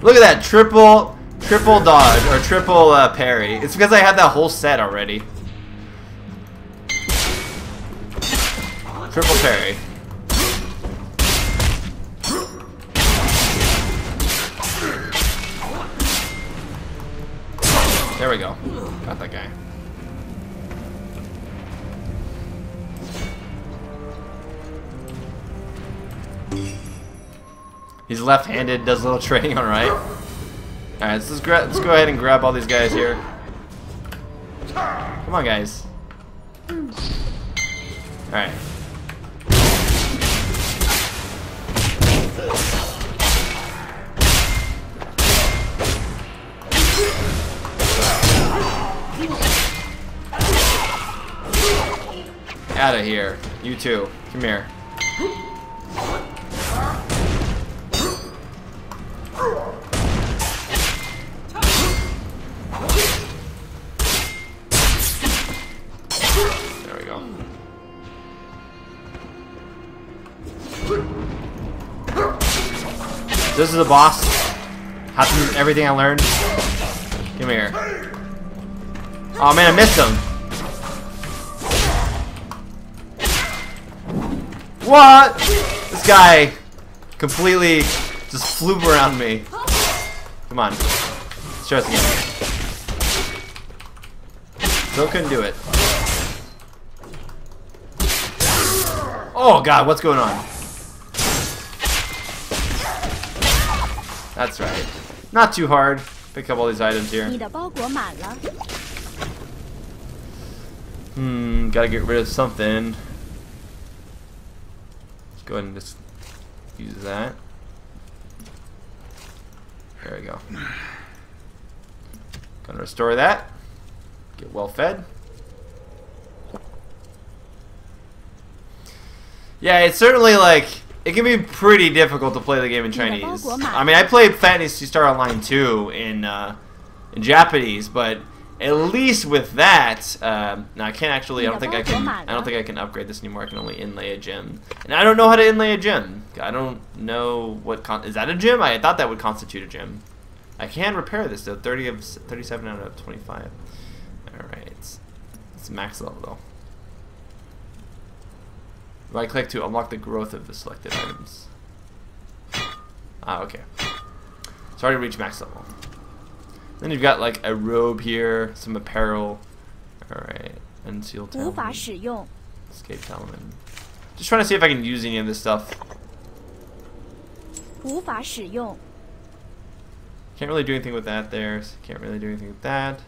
Look at that, triple dodge, or triple parry. It's because I have that whole set already. Triple parry. There we go. Got that guy. He's left-handed, does a little trading on right. Alright, let's go ahead and grab all these guys here. Come on, guys. Alright. Out of here. You too. Come here. There we go. This is the boss. Have to use everything I learned. Come here. Oh man, I missed him. What? This guy completely just flew around me. Come on. Let's try this again. Still couldn't do it. Oh god, what's going on? That's right. Not too hard. Pick up all these items here. Gotta get rid of something. Let's go ahead and just use that. There we go. Gonna restore that. Get well fed. Yeah, it's certainly like, it can be pretty difficult to play the game in Chinese. I mean, I played Phantasy Star Online 2 in Japanese, but at least with that, now I can't actually. I don't think I can upgrade this anymore. I can only inlay a gem, and I don't know how to inlay a gem. I don't know what is that a gem? I thought that would constitute a gem. I can repair this though. 37 out of 25. All right, it's max level though. Right click to unlock the growth of the selected items. Ah, okay. It's already reached max level. Then you've got like a robe here, some apparel. Alright. Unsealed talisman. Escape talisman. Just trying to see if I can use any of this stuff. Can't really do anything with that there. So can't really do anything with that.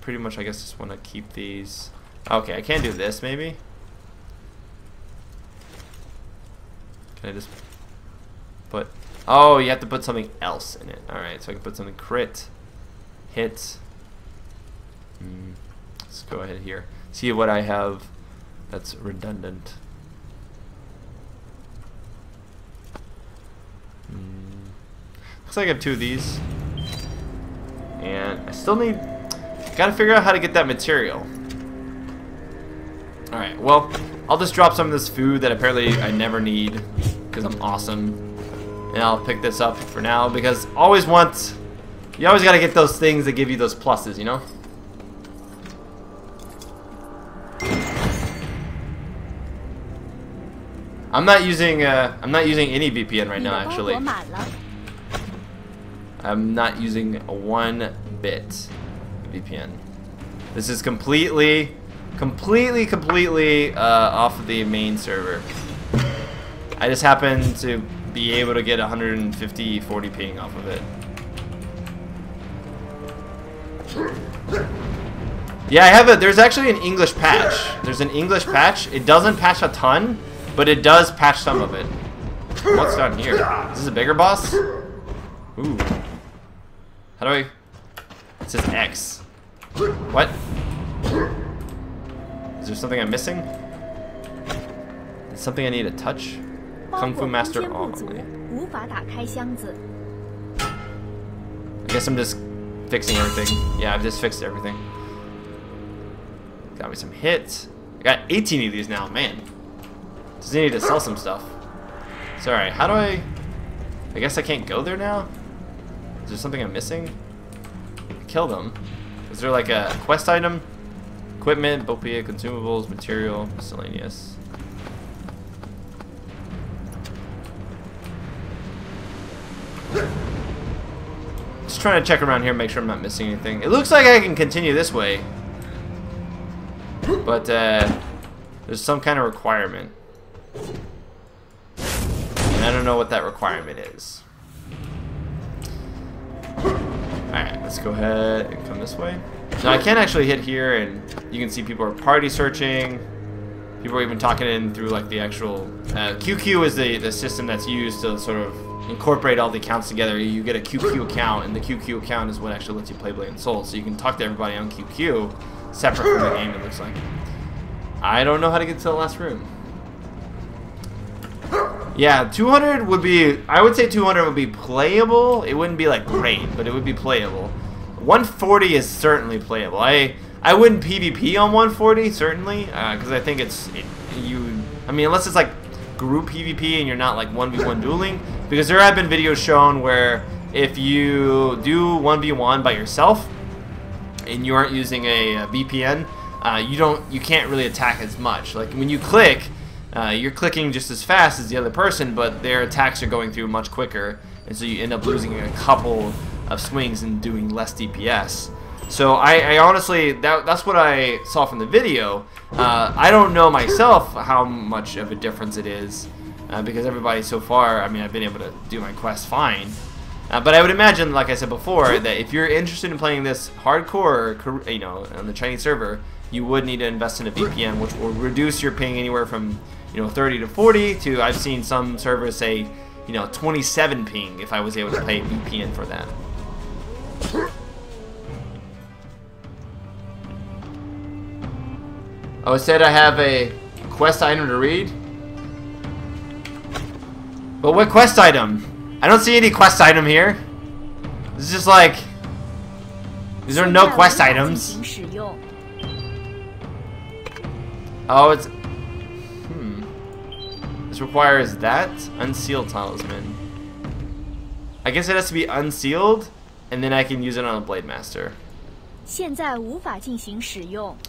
Pretty much I guess just want to keep these. Okay, I can do this maybe. Can I just put... Oh, you have to put something else in it. Alright, so I can put something crit, hit. Let's go ahead here. See what I have that's redundant. Looks like I have 2 of these. And I still need... Gotta figure out how to get that material. Alright, well, I'll just drop some of this food that apparently I never need because I'm awesome. And I'll pick this up for now because you always gotta get those things that give you those pluses, you know? I'm not using any VPN right now, actually. I'm not using 1 bit VPN. This is completely off of the main server. I just happen to be able to get 150-40 ping off of it. Yeah, I have there's actually an English patch. There's an English patch. It doesn't patch a ton, but it does patch some of it. What's down here? Is this a bigger boss? Ooh. How do I... It says X. What? Is there something I'm missing? Is something I need to touch? Kung Fu Master only. I guess I'm just fixing everything. Yeah, I've just fixed everything. Got me some hits. I got 18 of these now, man. Just need to sell some stuff. Sorry, how do I guess I can't go there now? Is there something I'm missing? Kill them. Is there like a quest item? Equipment, Bopia, consumables, material, miscellaneous. Just trying to check around here, make sure I'm not missing anything. It looks like I can continue this way. But there's some kind of requirement. And I don't know what that requirement is. Alright, let's go ahead and come this way. Now I can actually hit here and you can see people are party searching. People are even talking in through like the actual... QQ is the system that's used to sort of incorporate all the accounts together. You get a QQ account, and the QQ account is what actually lets you play Blade and Soul. So you can talk to everybody on QQ, separate from the game, it looks like. I don't know how to get to the last room. Yeah, 200 would be... I would say 200 would be playable. It wouldn't be like great, but it would be playable. 140 is certainly playable. I wouldn't PvP on 140, certainly, because I think I mean, unless it's like group PvP and you're not like 1v1 dueling, because there have been videos shown where if you do 1v1 by yourself and you aren't using a VPN, you can't really attack as much. Like when you click, you're clicking just as fast as the other person, but their attacks are going through much quicker, and so you end up losing a couple of swings and doing less DPS. So I honestly, that's what I saw from the video. I don't know myself how much of a difference it is, because everybody so far, I mean, I've been able to do my quest fine. But I would imagine, like I said before, that if you're interested in playing this hardcore, you know, on the Chinese server, you would need to invest in a VPN, which will reduce your ping anywhere from, 30 to 40 to, I've seen some servers say, 27 ping if I was able to pay VPN for that. Oh, it said I have a quest item to read? But what quest item? I don't see any quest item here. This is just like... These are no quest items. Oh, it's... This requires that? Unsealed talisman. I guess it has to be unsealed, and then I can use it on a Blade Master. Kind of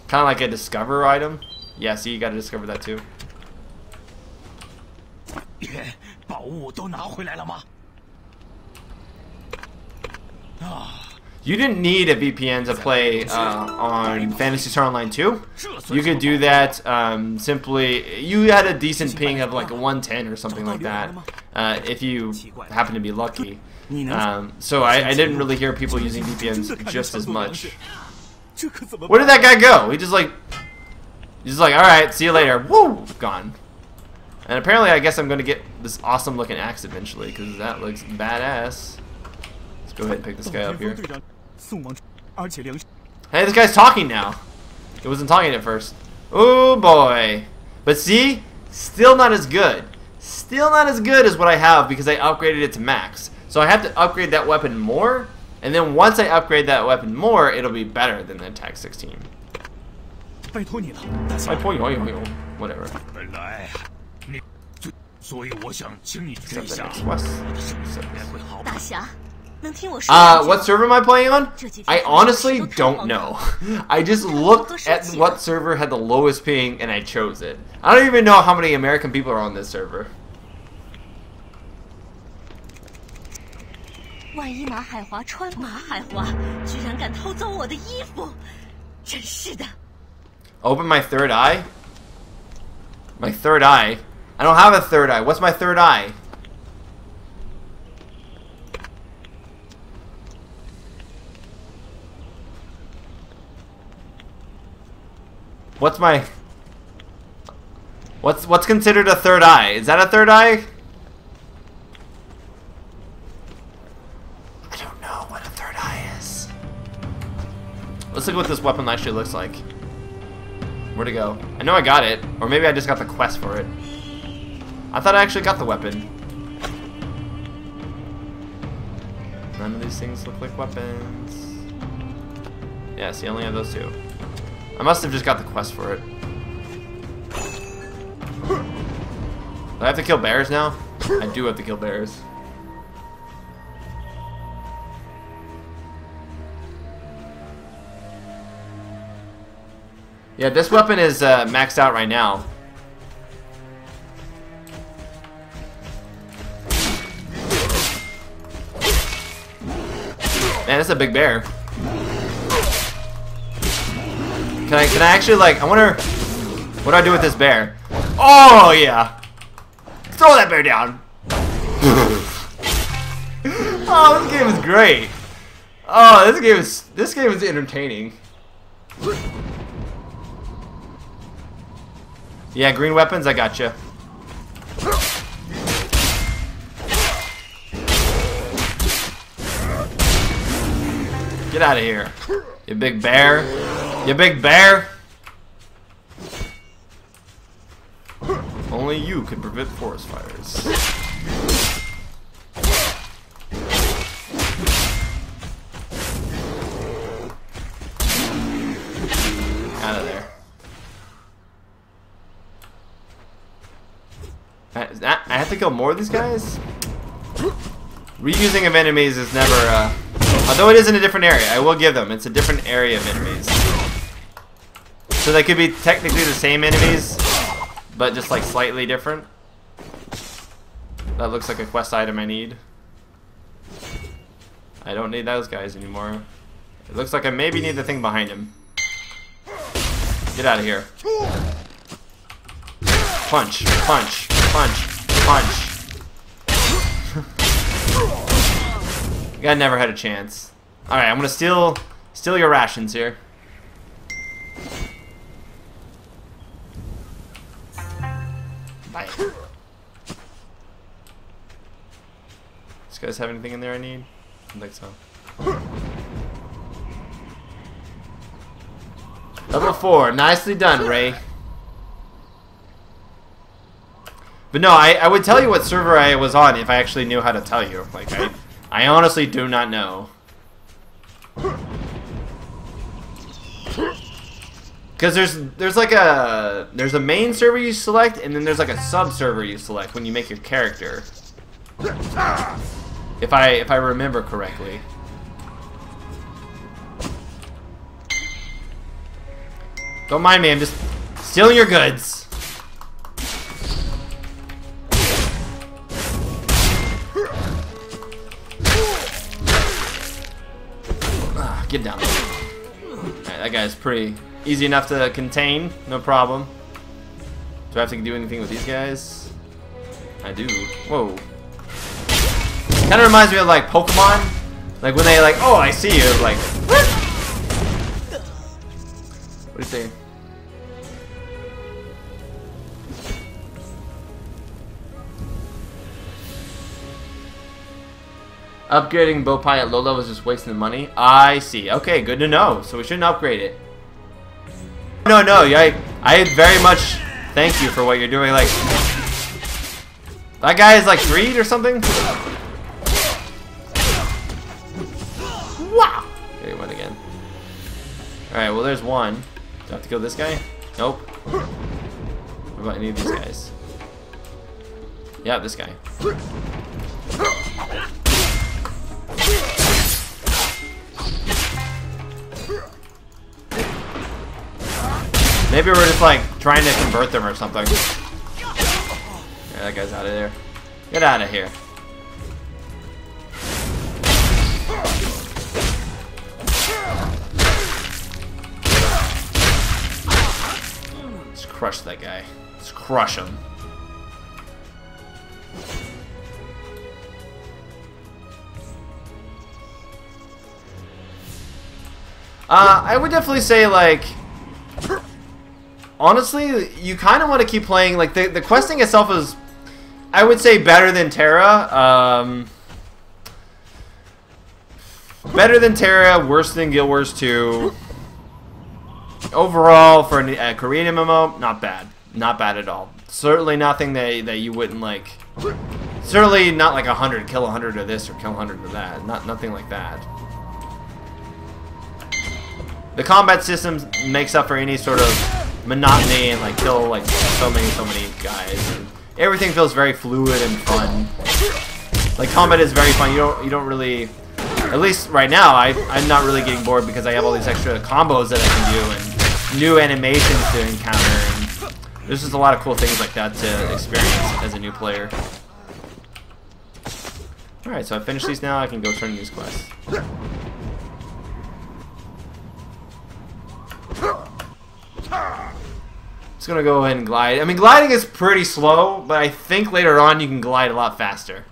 like a discover item. Yeah, see, you gotta discover that too. You didn't need a VPN to play on Phantasy Star Online 2. You could do that simply. You had a decent ping of like a 110 or something like that, if you happen to be lucky. So I didn't really hear people using VPNs just as much. Where did that guy go? He's just like, alright, see you later. Woo! Gone. And apparently I guess I'm going to get this awesome looking axe eventually, because that looks badass. Let's go ahead and pick this guy up here. Hey, this guy's talking now. He wasn't talking at first. Oh boy. But see, still not as good. Still not as good as what I have because I upgraded it to max. So I have to upgrade that weapon more, and then once I upgrade that weapon more, it'll be better than the attack 16. Whatever. What server am I playing on? I honestly don't know. I just looked at what server had the lowest ping and I chose it. I don't even know how many American people are on this server. Open my third eye? My third eye? I don't have a third eye. What's my third eye? What's my... What's considered a third eye? Is that a third eye? I don't know what a third eye is. Let's look at what this weapon actually looks like. Where'd it go? I know I got it. Or maybe I just got the quest for it. I thought I actually got the weapon. None of these things look like weapons. Yeah, see, I only have those two. I must have just got the quest for it. Do I have to kill bears now? I do have to kill bears. Yeah, this weapon is maxed out right now. Man, that's a big bear. Can I actually, like, I wonder, what do I do with this bear? Oh, yeah. Throw that bear down. Oh, this game is great. Oh, this game is entertaining. Yeah, green weapons, I gotcha. Get out of here, you big bear. You big bear! Only you can prevent forest fires. Out of there. I have to kill more of these guys? Reusing of enemies is never, although it is in a different area, I will give them. It's a different area of enemies. So they could be technically the same enemies, but just like slightly different. That looks like a quest item I need. I don't need those guys anymore. It looks like I maybe need the thing behind him. Get out of here. Punch, punch, punch, punch. You guy never had a chance. Alright, I'm gonna steal your rations here. Bye. These guys have anything in there I need? I don't think so. Level 4. Nicely done, Ray. But no, I would tell you what server I was on if I actually knew how to tell you. Like, I honestly do not know. Because there's a main server you select, and then there's like a sub server you select when you make your character. If I remember correctly. Don't mind me, I'm just stealing your goods. Get down. Alright, that guy's pretty easy enough to contain, no problem. Do I have to do anything with these guys? I do. Whoa. Kind of reminds me of like Pokemon. Like when they like, oh, I see you. Like, what? What do you say? Upgrading bow pie at low level is just wasting the money. I see. Okay, good to know. So we shouldn't upgrade it. No, I very much thank you for what you're doing. Like, that guy is like greed or something. Wow. Okay, he went again. All right. Well, there's one. Do I have to kill this guy? Nope. What about any of these guys? Yeah, this guy. Maybe we're just like trying to convert them or something. Yeah, that guy's out of there. Get out of here. Let's crush that guy. Let's crush him. I would definitely say, like, honestly, you kind of want to keep playing. Like, the questing itself is, I would say, better than Terra. Better than Terra, worse than Guild Wars 2. Overall, for a Korean MMO, not bad. Not bad at all. Certainly nothing that you wouldn't like. Certainly not like 100, kill 100 of this or kill 100 of that. Nothing like that. The combat system makes up for any sort of monotony and like kill like so many guys. And everything feels very fluid and fun. Like combat is very fun. You don't really, at least right now, I'm not really getting bored because I have all these extra combos that I can do and new animations to encounter. And there's just a lot of cool things like that to experience as a new player. All right, so I finished these now. I can go turn in these quests. Just gonna go ahead and glide. I mean, gliding is pretty slow, but I think later on you can glide a lot faster.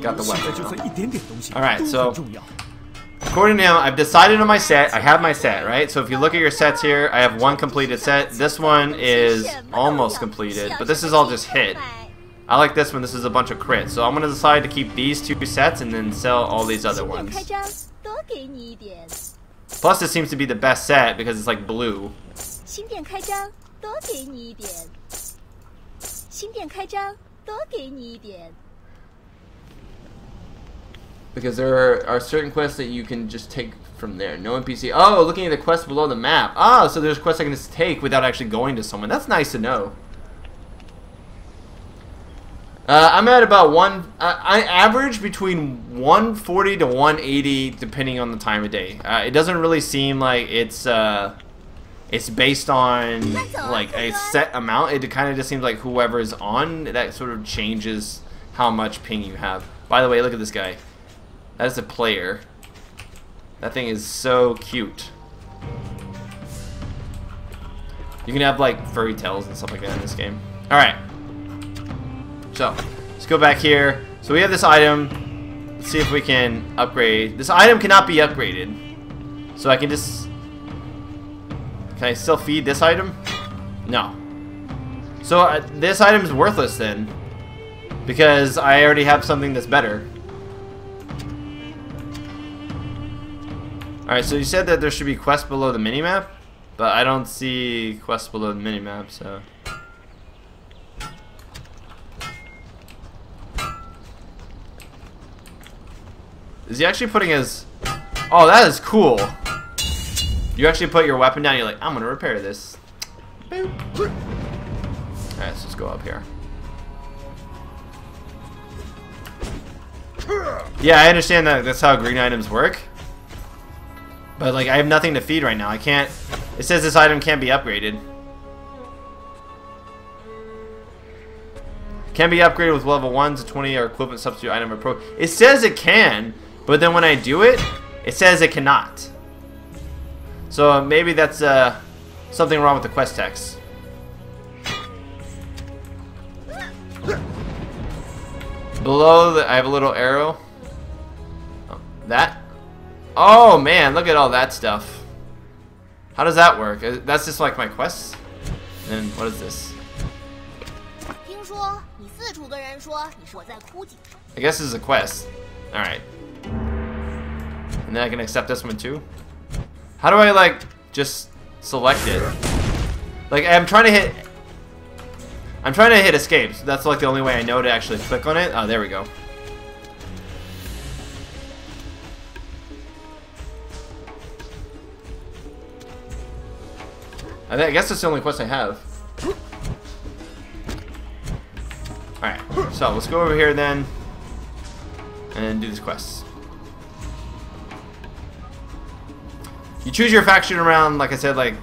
Got the weapon. Alright, so according to him, I've decided on my set. I have my set, right? So if you look at your sets here, I have one completed set. This one is almost completed, but this is all just hit. I like this one. This is a bunch of crits. So I'm going to decide to keep these two sets and then sell all these other ones. Plus, this seems to be the best set because it's like blue. Because there are certain quests that you can just take from there. No NPC. Oh, looking at the quest below the map. Oh, so there's quests I can just take without actually going to someone. That's nice to know. I'm at about I average between 140 to 180 depending on the time of day. It doesn't really seem like it's based on like a set amount. It kind of just seems like whoever is on that sort of changes how much ping you have. By the way, look at this guy. That is a player. That thing is so cute. You can have like furry tails and stuff like that in this game. Alright. So, let's go back here. So we have this item. Let's see if we can upgrade. This item cannot be upgraded. So I can just... Can I still feed this item? No. So this item is worthless then. Because I already have something that's better. Alright, so you said that there should be quests below the minimap, but I don't see quests below the minimap, so... Is he actually putting his... Oh, that is cool! You actually put your weapon down, you're like, I'm gonna repair this. Boop. Alright, let's just go up here. Yeah, I understand that that's how green items work. But like I have nothing to feed right now. I can't. It says this item can't be upgraded. Can be upgraded with level 1 to 20 or equivalent substitute item or pro. It says it can, but then when I do it, it says it cannot. So maybe that's something wrong with the quest text. Below, I have a little arrow. Oh, that? Oh man, look at all that stuff. How does that work? That's just like my quests? And then, what is this? I guess this is a quest. Alright. And then I can accept this one too? How do I, like, just select it? Like, I'm trying to hit escape. So that's like the only way I know to actually click on it. Oh, there we go. I guess that's the only quest I have. Alright, so let's go over here then and do these quests. You choose your faction around, like I said, like,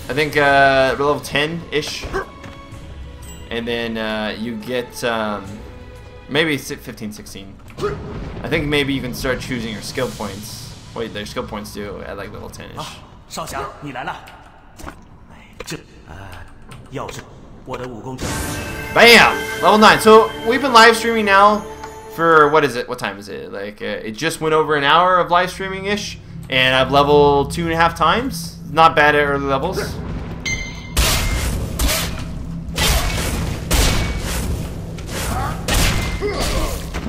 I think level 10-ish. And then you get maybe 15, 16. I think maybe you can start choosing your skill points. Wait, their skill points do at like level 10-ish. Bam! Level 9. So we've been live streaming now for, what is it? What time is it? Like, it just went over an hour of live streaming-ish. And I've leveled 2.5 times. Not bad at early levels.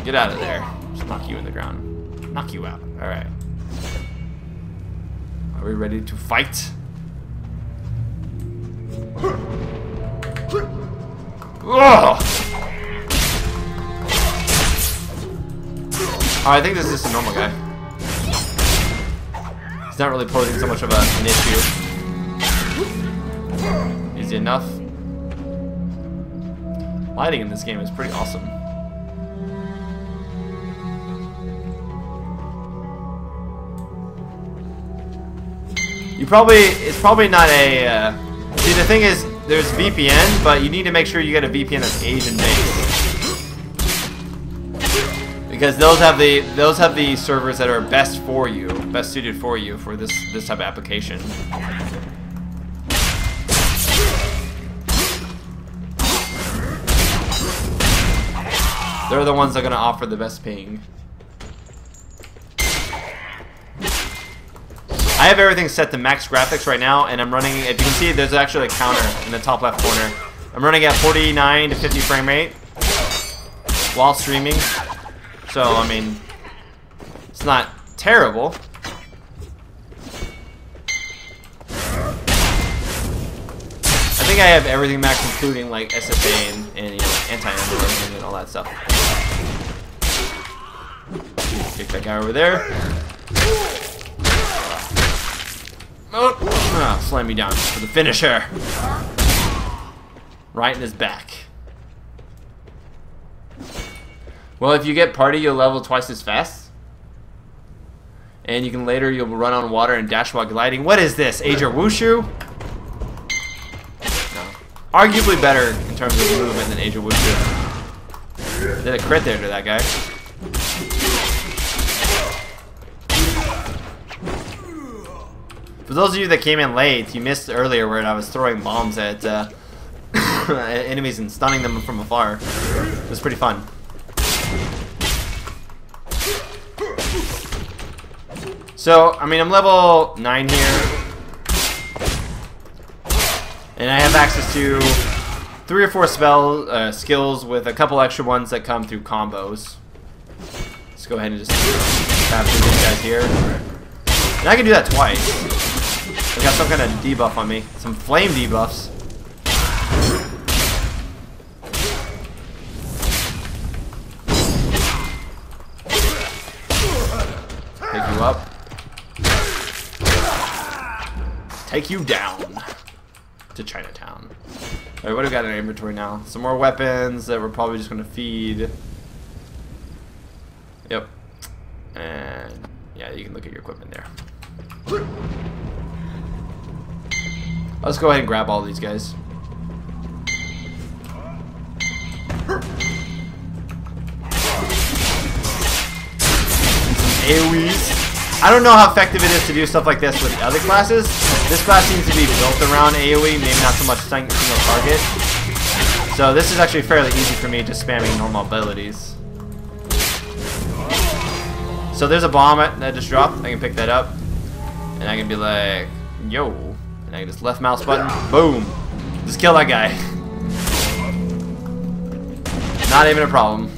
Get out of there. Just knock you in the ground. Knock you out. Alright. Are we ready to fight? Ugh! Oh, I think this is just a normal guy. He's not really posing so much of an issue. Easy enough. Lighting in this game is pretty awesome. It's probably not a, see, the thing is, there's VPN, but you need to make sure you get a VPN that's Asian-based. Because those have the servers that are best for you, best suited for you for this type of application. They're the ones that are going to offer the best ping. I have everything set to max graphics right now, and I'm running, if you can see, there's actually a counter in the top left corner. I'm running at 49 to 50 frame rate while streaming. So, I mean, it's not terrible. I think I have everything max, including like SSA and you know, anti-aliasing and all that stuff. Kick that guy over there. Oh, slam me down for the finisher. Right in his back. Well, if you get party, you'll level twice as fast. And you can later, you'll run on water and dash while gliding. What is this? Age or Wushu? No. Arguably better in terms of movement than Age or Wushu. Did a crit there to that guy. For those of you that came in late, you missed earlier where I was throwing bombs at enemies and stunning them from afar. It was pretty fun. So, I mean, I'm level 9 here. And I have access to 3 or 4 skills with a couple extra ones that come through combos. Let's go ahead and just grab these guys here. And I can do that twice. I got some kind of debuff on me. Some flame debuffs. Pick you up. Take you down to Chinatown. Alright, what do we got in our inventory now? Some more weapons that we're probably just going to feed. Yep. And yeah, you can look at your equipment there. Let's go ahead and grab all these guys. AoEs. I don't know how effective it is to do stuff like this with other classes. This class seems to be built around AoE, maybe not so much single target. So this is actually fairly easy for me, just spamming normal abilities. So there's a bomb that just dropped. I can pick that up. And I can be like, yo. And I can just left mouse button. Boom. Just kill that guy. Not even a problem.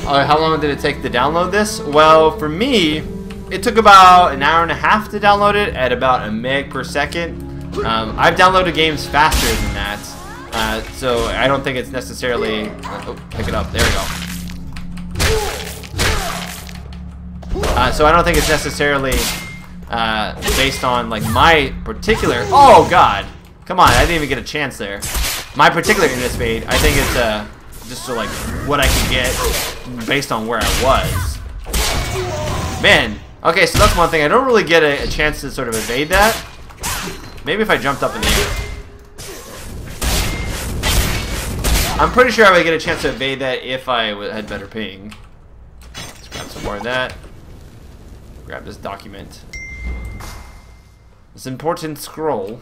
How long did it take to download this? Well, for me, it took about an hour and a half to download it at about a meg per second. I've downloaded games faster than that, so I don't think it's necessarily... oh, pick it up. There we go. So I don't think it's necessarily based on like my particular... Oh God! Come on, I didn't even get a chance there. My particular internet speed. I think it's just so like what I can get based on where I was. Man. Okay, so that's one thing. I don't really get a chance to sort of evade that. Maybe if I jumped up in the air. I'm pretty sure I would get a chance to evade that if I had better ping. Let's grab some more of that. Grab this document. This important scroll.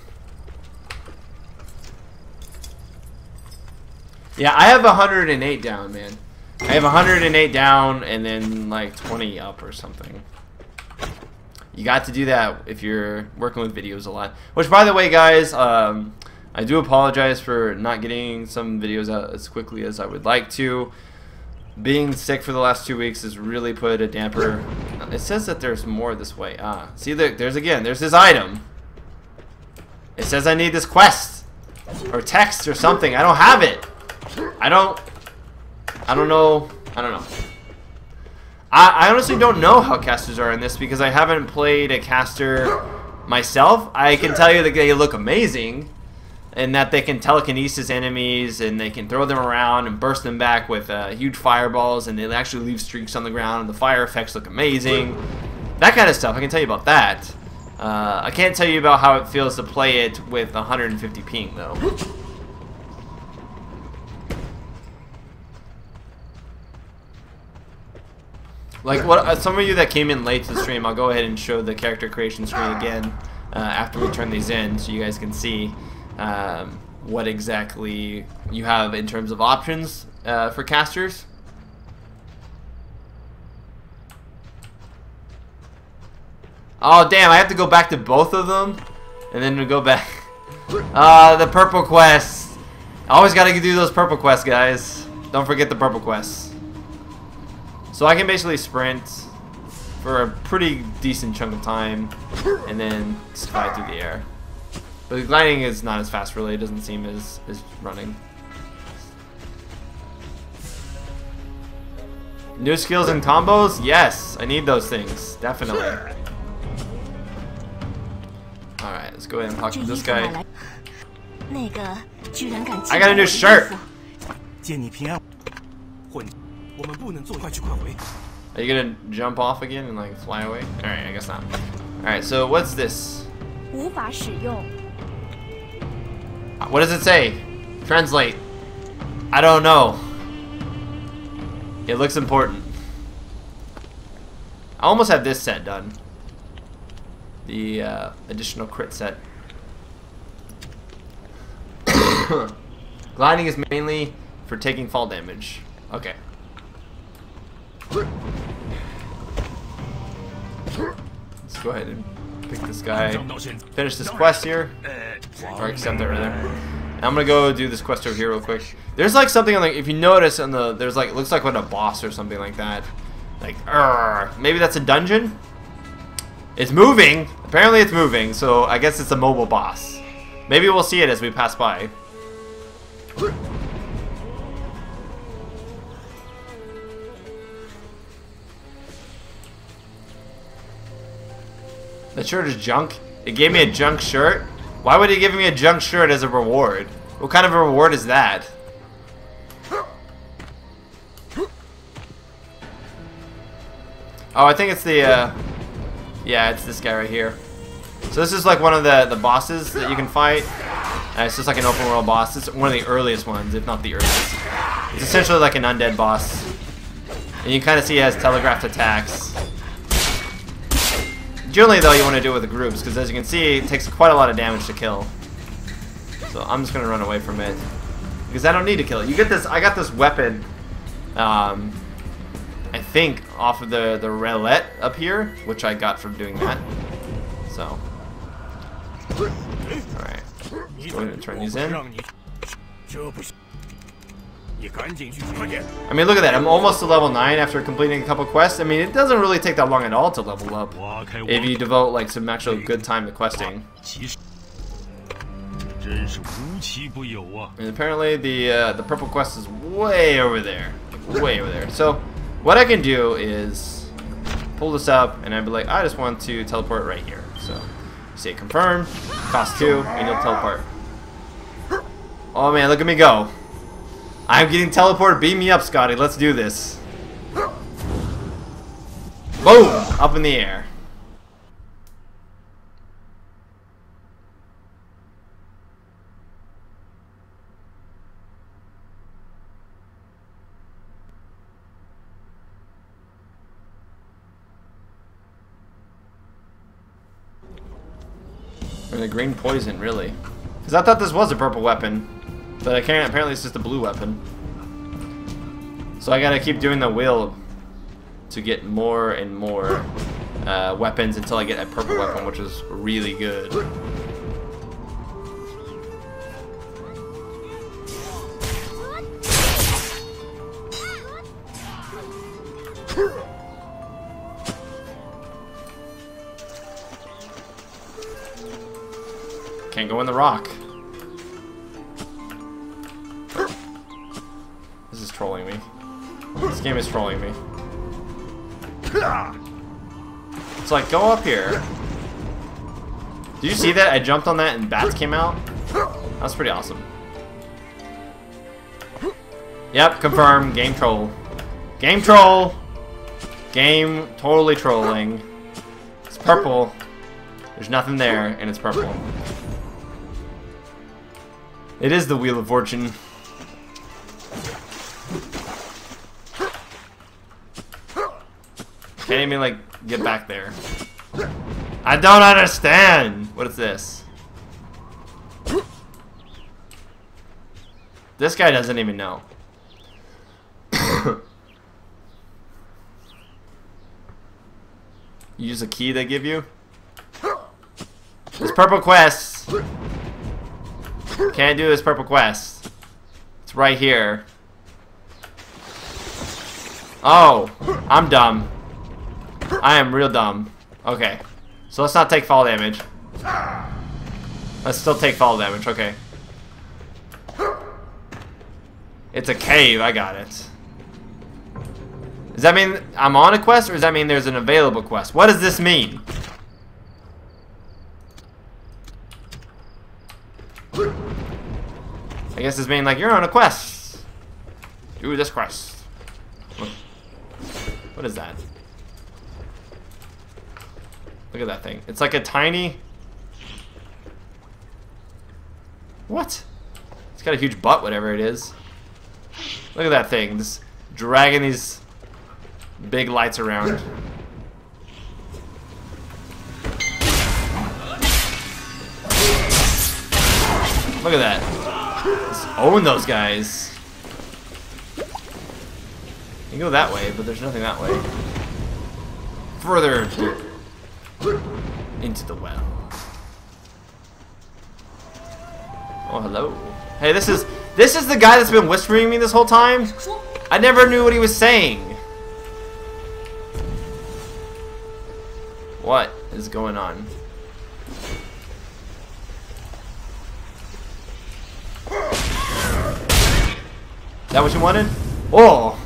Yeah, I have 108 down, man. I have 108 down and then like 20 up or something. You got to do that if you're working with videos a lot. Which, by the way, guys, I do apologize for not getting some videos out as quickly as I would like to. Being sick for the last 2 weeks has really put a damper. It says that there's more this way. Ah, see, there's this item. It says I need this quest or text or something. I don't have it. I don't know. I honestly don't know how casters are in this because I haven't played a caster myself. I can tell you that they look amazing and that they can telekinesis enemies and they can throw them around and burst them back with huge fireballs, and they actually leave streaks on the ground and the fire effects look amazing. That kind of stuff, I can tell you about that. I can't tell you about how it feels to play it with 150 ping though. Like what some of you that came in late to the stream, I'll go ahead and show the character creation screen again after we turn these in, so you guys can see what exactly you have in terms of options for casters. Oh damn! I have to go back to both of them, and then we go back. The purple quest. Always got to do those purple quests, guys. Don't forget the purple quests. So I can basically sprint for a pretty decent chunk of time and then just fly through the air. But the gliding is not as fast really, it doesn't seem as running. New skills and combos? Yes, I need those things, definitely. Alright, let's go ahead and talk to this guy. I got a new shirt! Are you gonna jump off again and like fly away? Alright, I guess not. Alright, so what's this? What does it say? Translate. I don't know. It looks important. I almost have this set done. The additional crit set. Gliding is mainly for taking fall damage. Okay. Let's go ahead and pick this guy. Finish this quest here. Or accept it rather. And I'm gonna go do this quest over here real quick. There's like something on the, if you notice on the, there's like, it looks like what a boss or something like that. Like, maybe that's a dungeon? It's moving. Apparently it's moving, so I guess it's a mobile boss. Maybe we'll see it as we pass by. That shirt is junk. It gave me a junk shirt. Why would it give me a junk shirt as a reward? What kind of a reward is that? Oh, I think it's the, yeah, it's this guy right here. So this is like one of the bosses that you can fight. It's just like an open world boss. It's one of the earliest ones, if not the earliest. It's essentially like an undead boss. And you kind of see he has telegraphed attacks. Generally, though, you want to do it with the groups, because as you can see, it takes quite a lot of damage to kill. So I'm just going to run away from it, because I don't need to kill it. You get this, I got this weapon, I think, off of the Roulette up here, which I got from doing that. So, alright. Let's go ahead and turn these in. I mean, look at that. I'm almost to level 9 after completing a couple quests. I mean, it doesn't really take that long at all to level up if you devote like some actual good time to questing. And apparently the purple quest is way over there. Like, way over there. So what I can do is pull this up and I'd be like, I just want to teleport right here. So say confirm, cost 2, and you'll teleport. Oh man, look at me go. I'm getting teleported. Beam me up, Scotty. Let's do this. Boom! Up in the air. Or the green poison, really. Because I thought this was a purple weapon. But I can't, apparently it's just a blue weapon. So I gotta keep doing the wheel to get more and more weapons until I get a purple weapon, which is really good. Can't go in the rock. This is trolling me. This game is trolling me. It's like, go up here. Did you see that? I jumped on that and bats came out? That's pretty awesome. Yep, confirm. Game troll. Game troll! Game totally trolling. It's purple. There's nothing there, and it's purple. It is the Wheel of Fortune. Can't even, like, get back there. I don't understand! What is this? This guy doesn't even know. Use a key they give you? This purple quest. Can't do this purple quest. It's right here. Oh, I'm dumb. I am real dumb. Okay. So let's not take fall damage. Let's still take fall damage, okay. It's a cave, I got it. Does that mean I'm on a quest, or does that mean there's an available quest? What does this mean? I guess this means like you're on a quest. Do this quest. What is that? Look at that thing. It's like a tiny... What? It's got a huge butt, whatever it is. Look at that thing. Just dragging these big lights around. Look at that. Let's own those guys. You can go that way, but there's nothing that way. Further into the well. Oh, hello. Hey, this is the guy that's been whispering me this whole time? I never knew what he was saying. What is going on? Is that what you wanted? Oh!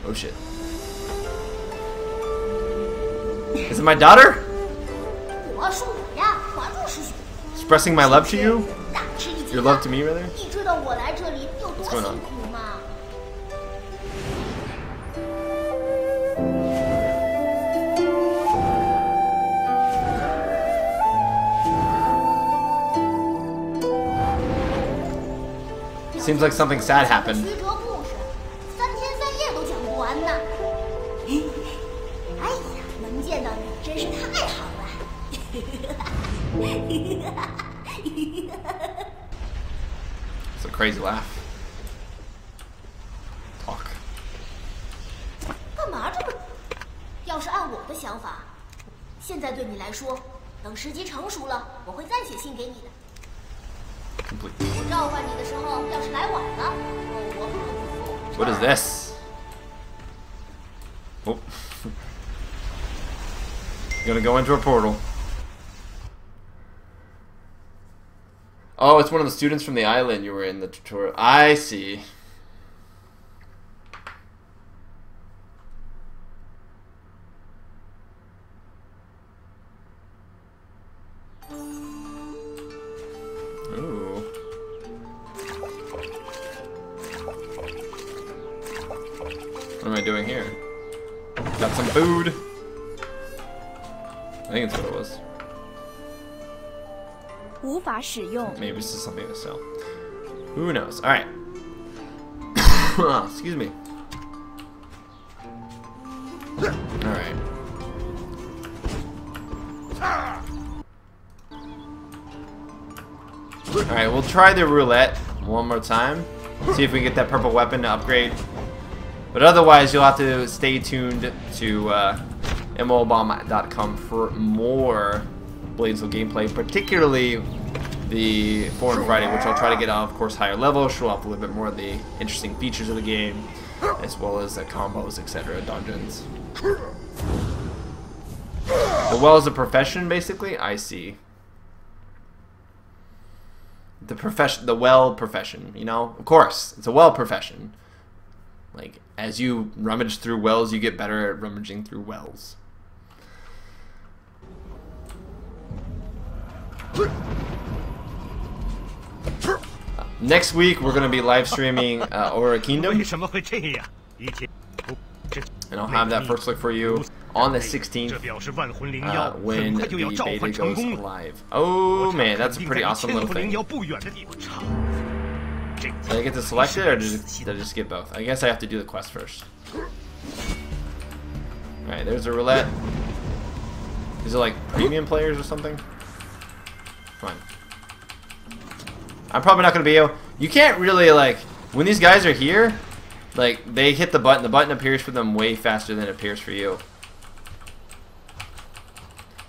Oh shit. Is it my daughter? Expressing my love to you? Your love to me, rather? What's going on? Seems like something sad happened. It's a crazy laugh. Talk. 干嘛这么？要是按我的想法，现在对你来说，等时机成熟了，我会再写信给你的。 我召唤你的时候，要是来晚了，我不能不付。 What is this? Oh. Gonna go into a portal. Oh, it's one of the students from the island you were in the tutorial. I see. Ooh. What am I doing here? Got some food. I think that's what it was. Maybe this is something to sell. Who knows? Alright. Excuse me. Alright. Alright, we'll try the roulette one more time. See if we can get that purple weapon to upgrade. But otherwise, you'll have to stay tuned to MMOBomb.com for more Blades of gameplay, particularly the Foreign Friday, which I'll try to get of course higher level, show off a little bit more of the interesting features of the game, as well as the combos, etc., dungeons. The well is a profession, basically. I see. The well profession, you know? Of course, it's a well profession. Like, as you rummage through wells, you get better at rummaging through wells. Next week, we're going to be live streaming Aura Kingdom. And I'll have that first look for you on the 16th when the beta goes live. Oh man, that's a pretty awesome little thing. Did I get to select it, or did I just get both? I guess I have to do the quest first. Alright, there's a roulette. Is it like premium players or something? Fine. I'm probably not going to be able... You can't really, like... When these guys are here, like, they hit the button appears for them way faster than it appears for you.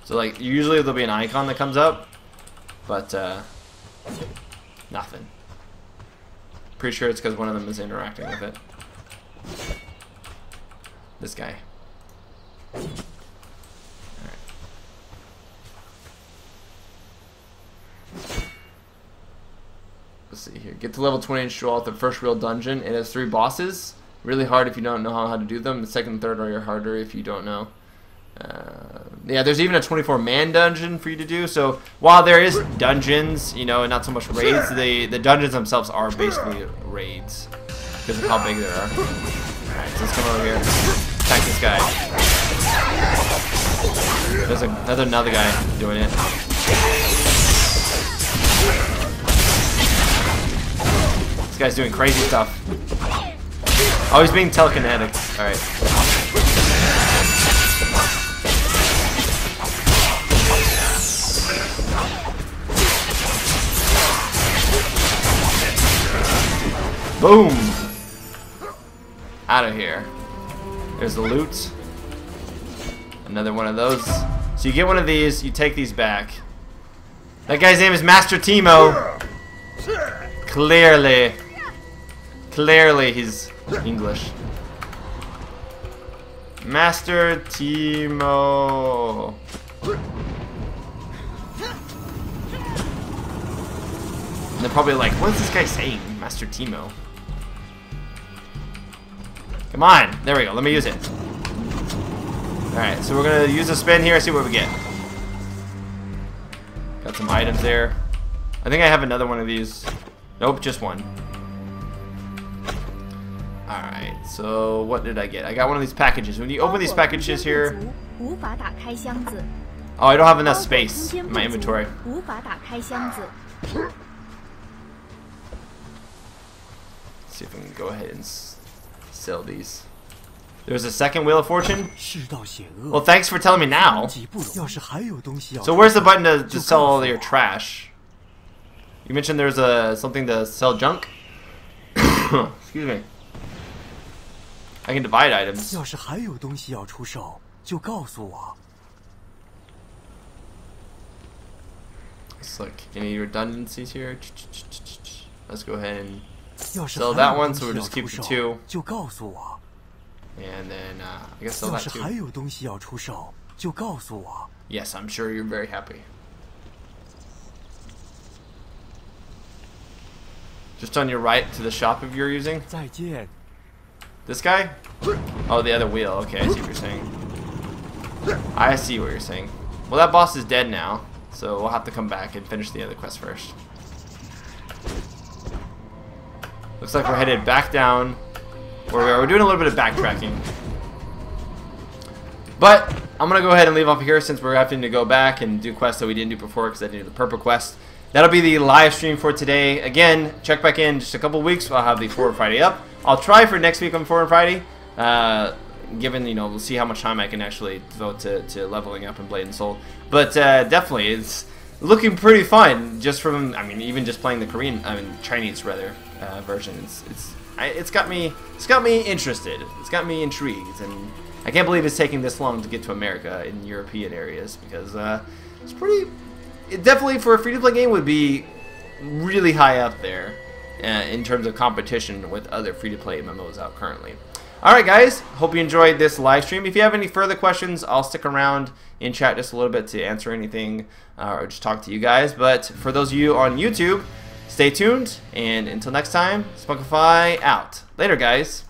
So, like, usually there'll be an icon that comes up, but, nothing. Pretty sure it's because one of them is interacting with it. This guy. Alright. Let's see here. Get to level 20 and show off the first real dungeon. It has 3 bosses. Really hard if you don't know how to do them. The second and third are harder if you don't know. Yeah, there's even a 24-man dungeon for you to do. So while there is dungeons, you know, and not so much raids, the dungeons themselves are basically raids because of how big they are. Alright, so let's come over here. Attack this guy. There's another guy doing it. This guy's doing crazy stuff. Oh, he's being telekinetic. Alright. Boom! Out of here. There's the loot. Another one of those. So you get one of these, you take these back. That guy's name is Master Timo. Clearly he's English. Master Timo. And they're probably like, what is this guy saying? Master Timo. Come on. There we go. Let me use it. Alright, so we're going to use a spin here and see what we get. Got some items there. I think I have another one of these. Nope, just one. Alright, so what did I get? I got one of these packages. When you open these packages here... Oh, I don't have enough space in my inventory. go ahead and sell these. There's a second Wheel of Fortune? Well, thanks for telling me now. So where's the button to sell all your trash? You mentioned there's something to sell junk? Excuse me. I can divide items. It's like any redundancies here. Let's go ahead and sell that one, so we'll just keep the 2. And then I guess sell that too. Yes, I'm sure you're very happy. Just on your right to the shop if you're using. This guy? Oh, the other wheel. Okay, I see what you're saying. I see what you're saying. Well, that boss is dead now, so we'll have to come back and finish the other quest first. Looks like we're headed back down. We're doing a little bit of backtracking. But I'm going to go ahead and leave off here since we're having to go back and do quests that we didn't do before because I didn't do the purple quest. That'll be the live stream for today. Again, check back in just a couple weeks. I'll have the 4 Friday up. I'll try for next week on 4 Friday. Given, you know, we'll see how much time I can actually devote to leveling up in Blade and Soul. But definitely, it's looking pretty fun just from, I mean, even just playing the Chinese rather, version. It's got me interested. It's got me intrigued, and I can't believe it's taking this long to get to America in European areas because it's pretty. It definitely for a free-to-play game would be really high up there in terms of competition with other free-to-play MMOs out currently. All right, guys. Hope you enjoyed this live stream. If you have any further questions, I'll stick around in chat just a little bit to answer anything or just talk to you guys. But for those of you on YouTube, stay tuned, and until next time, Spunkify out. Later, guys.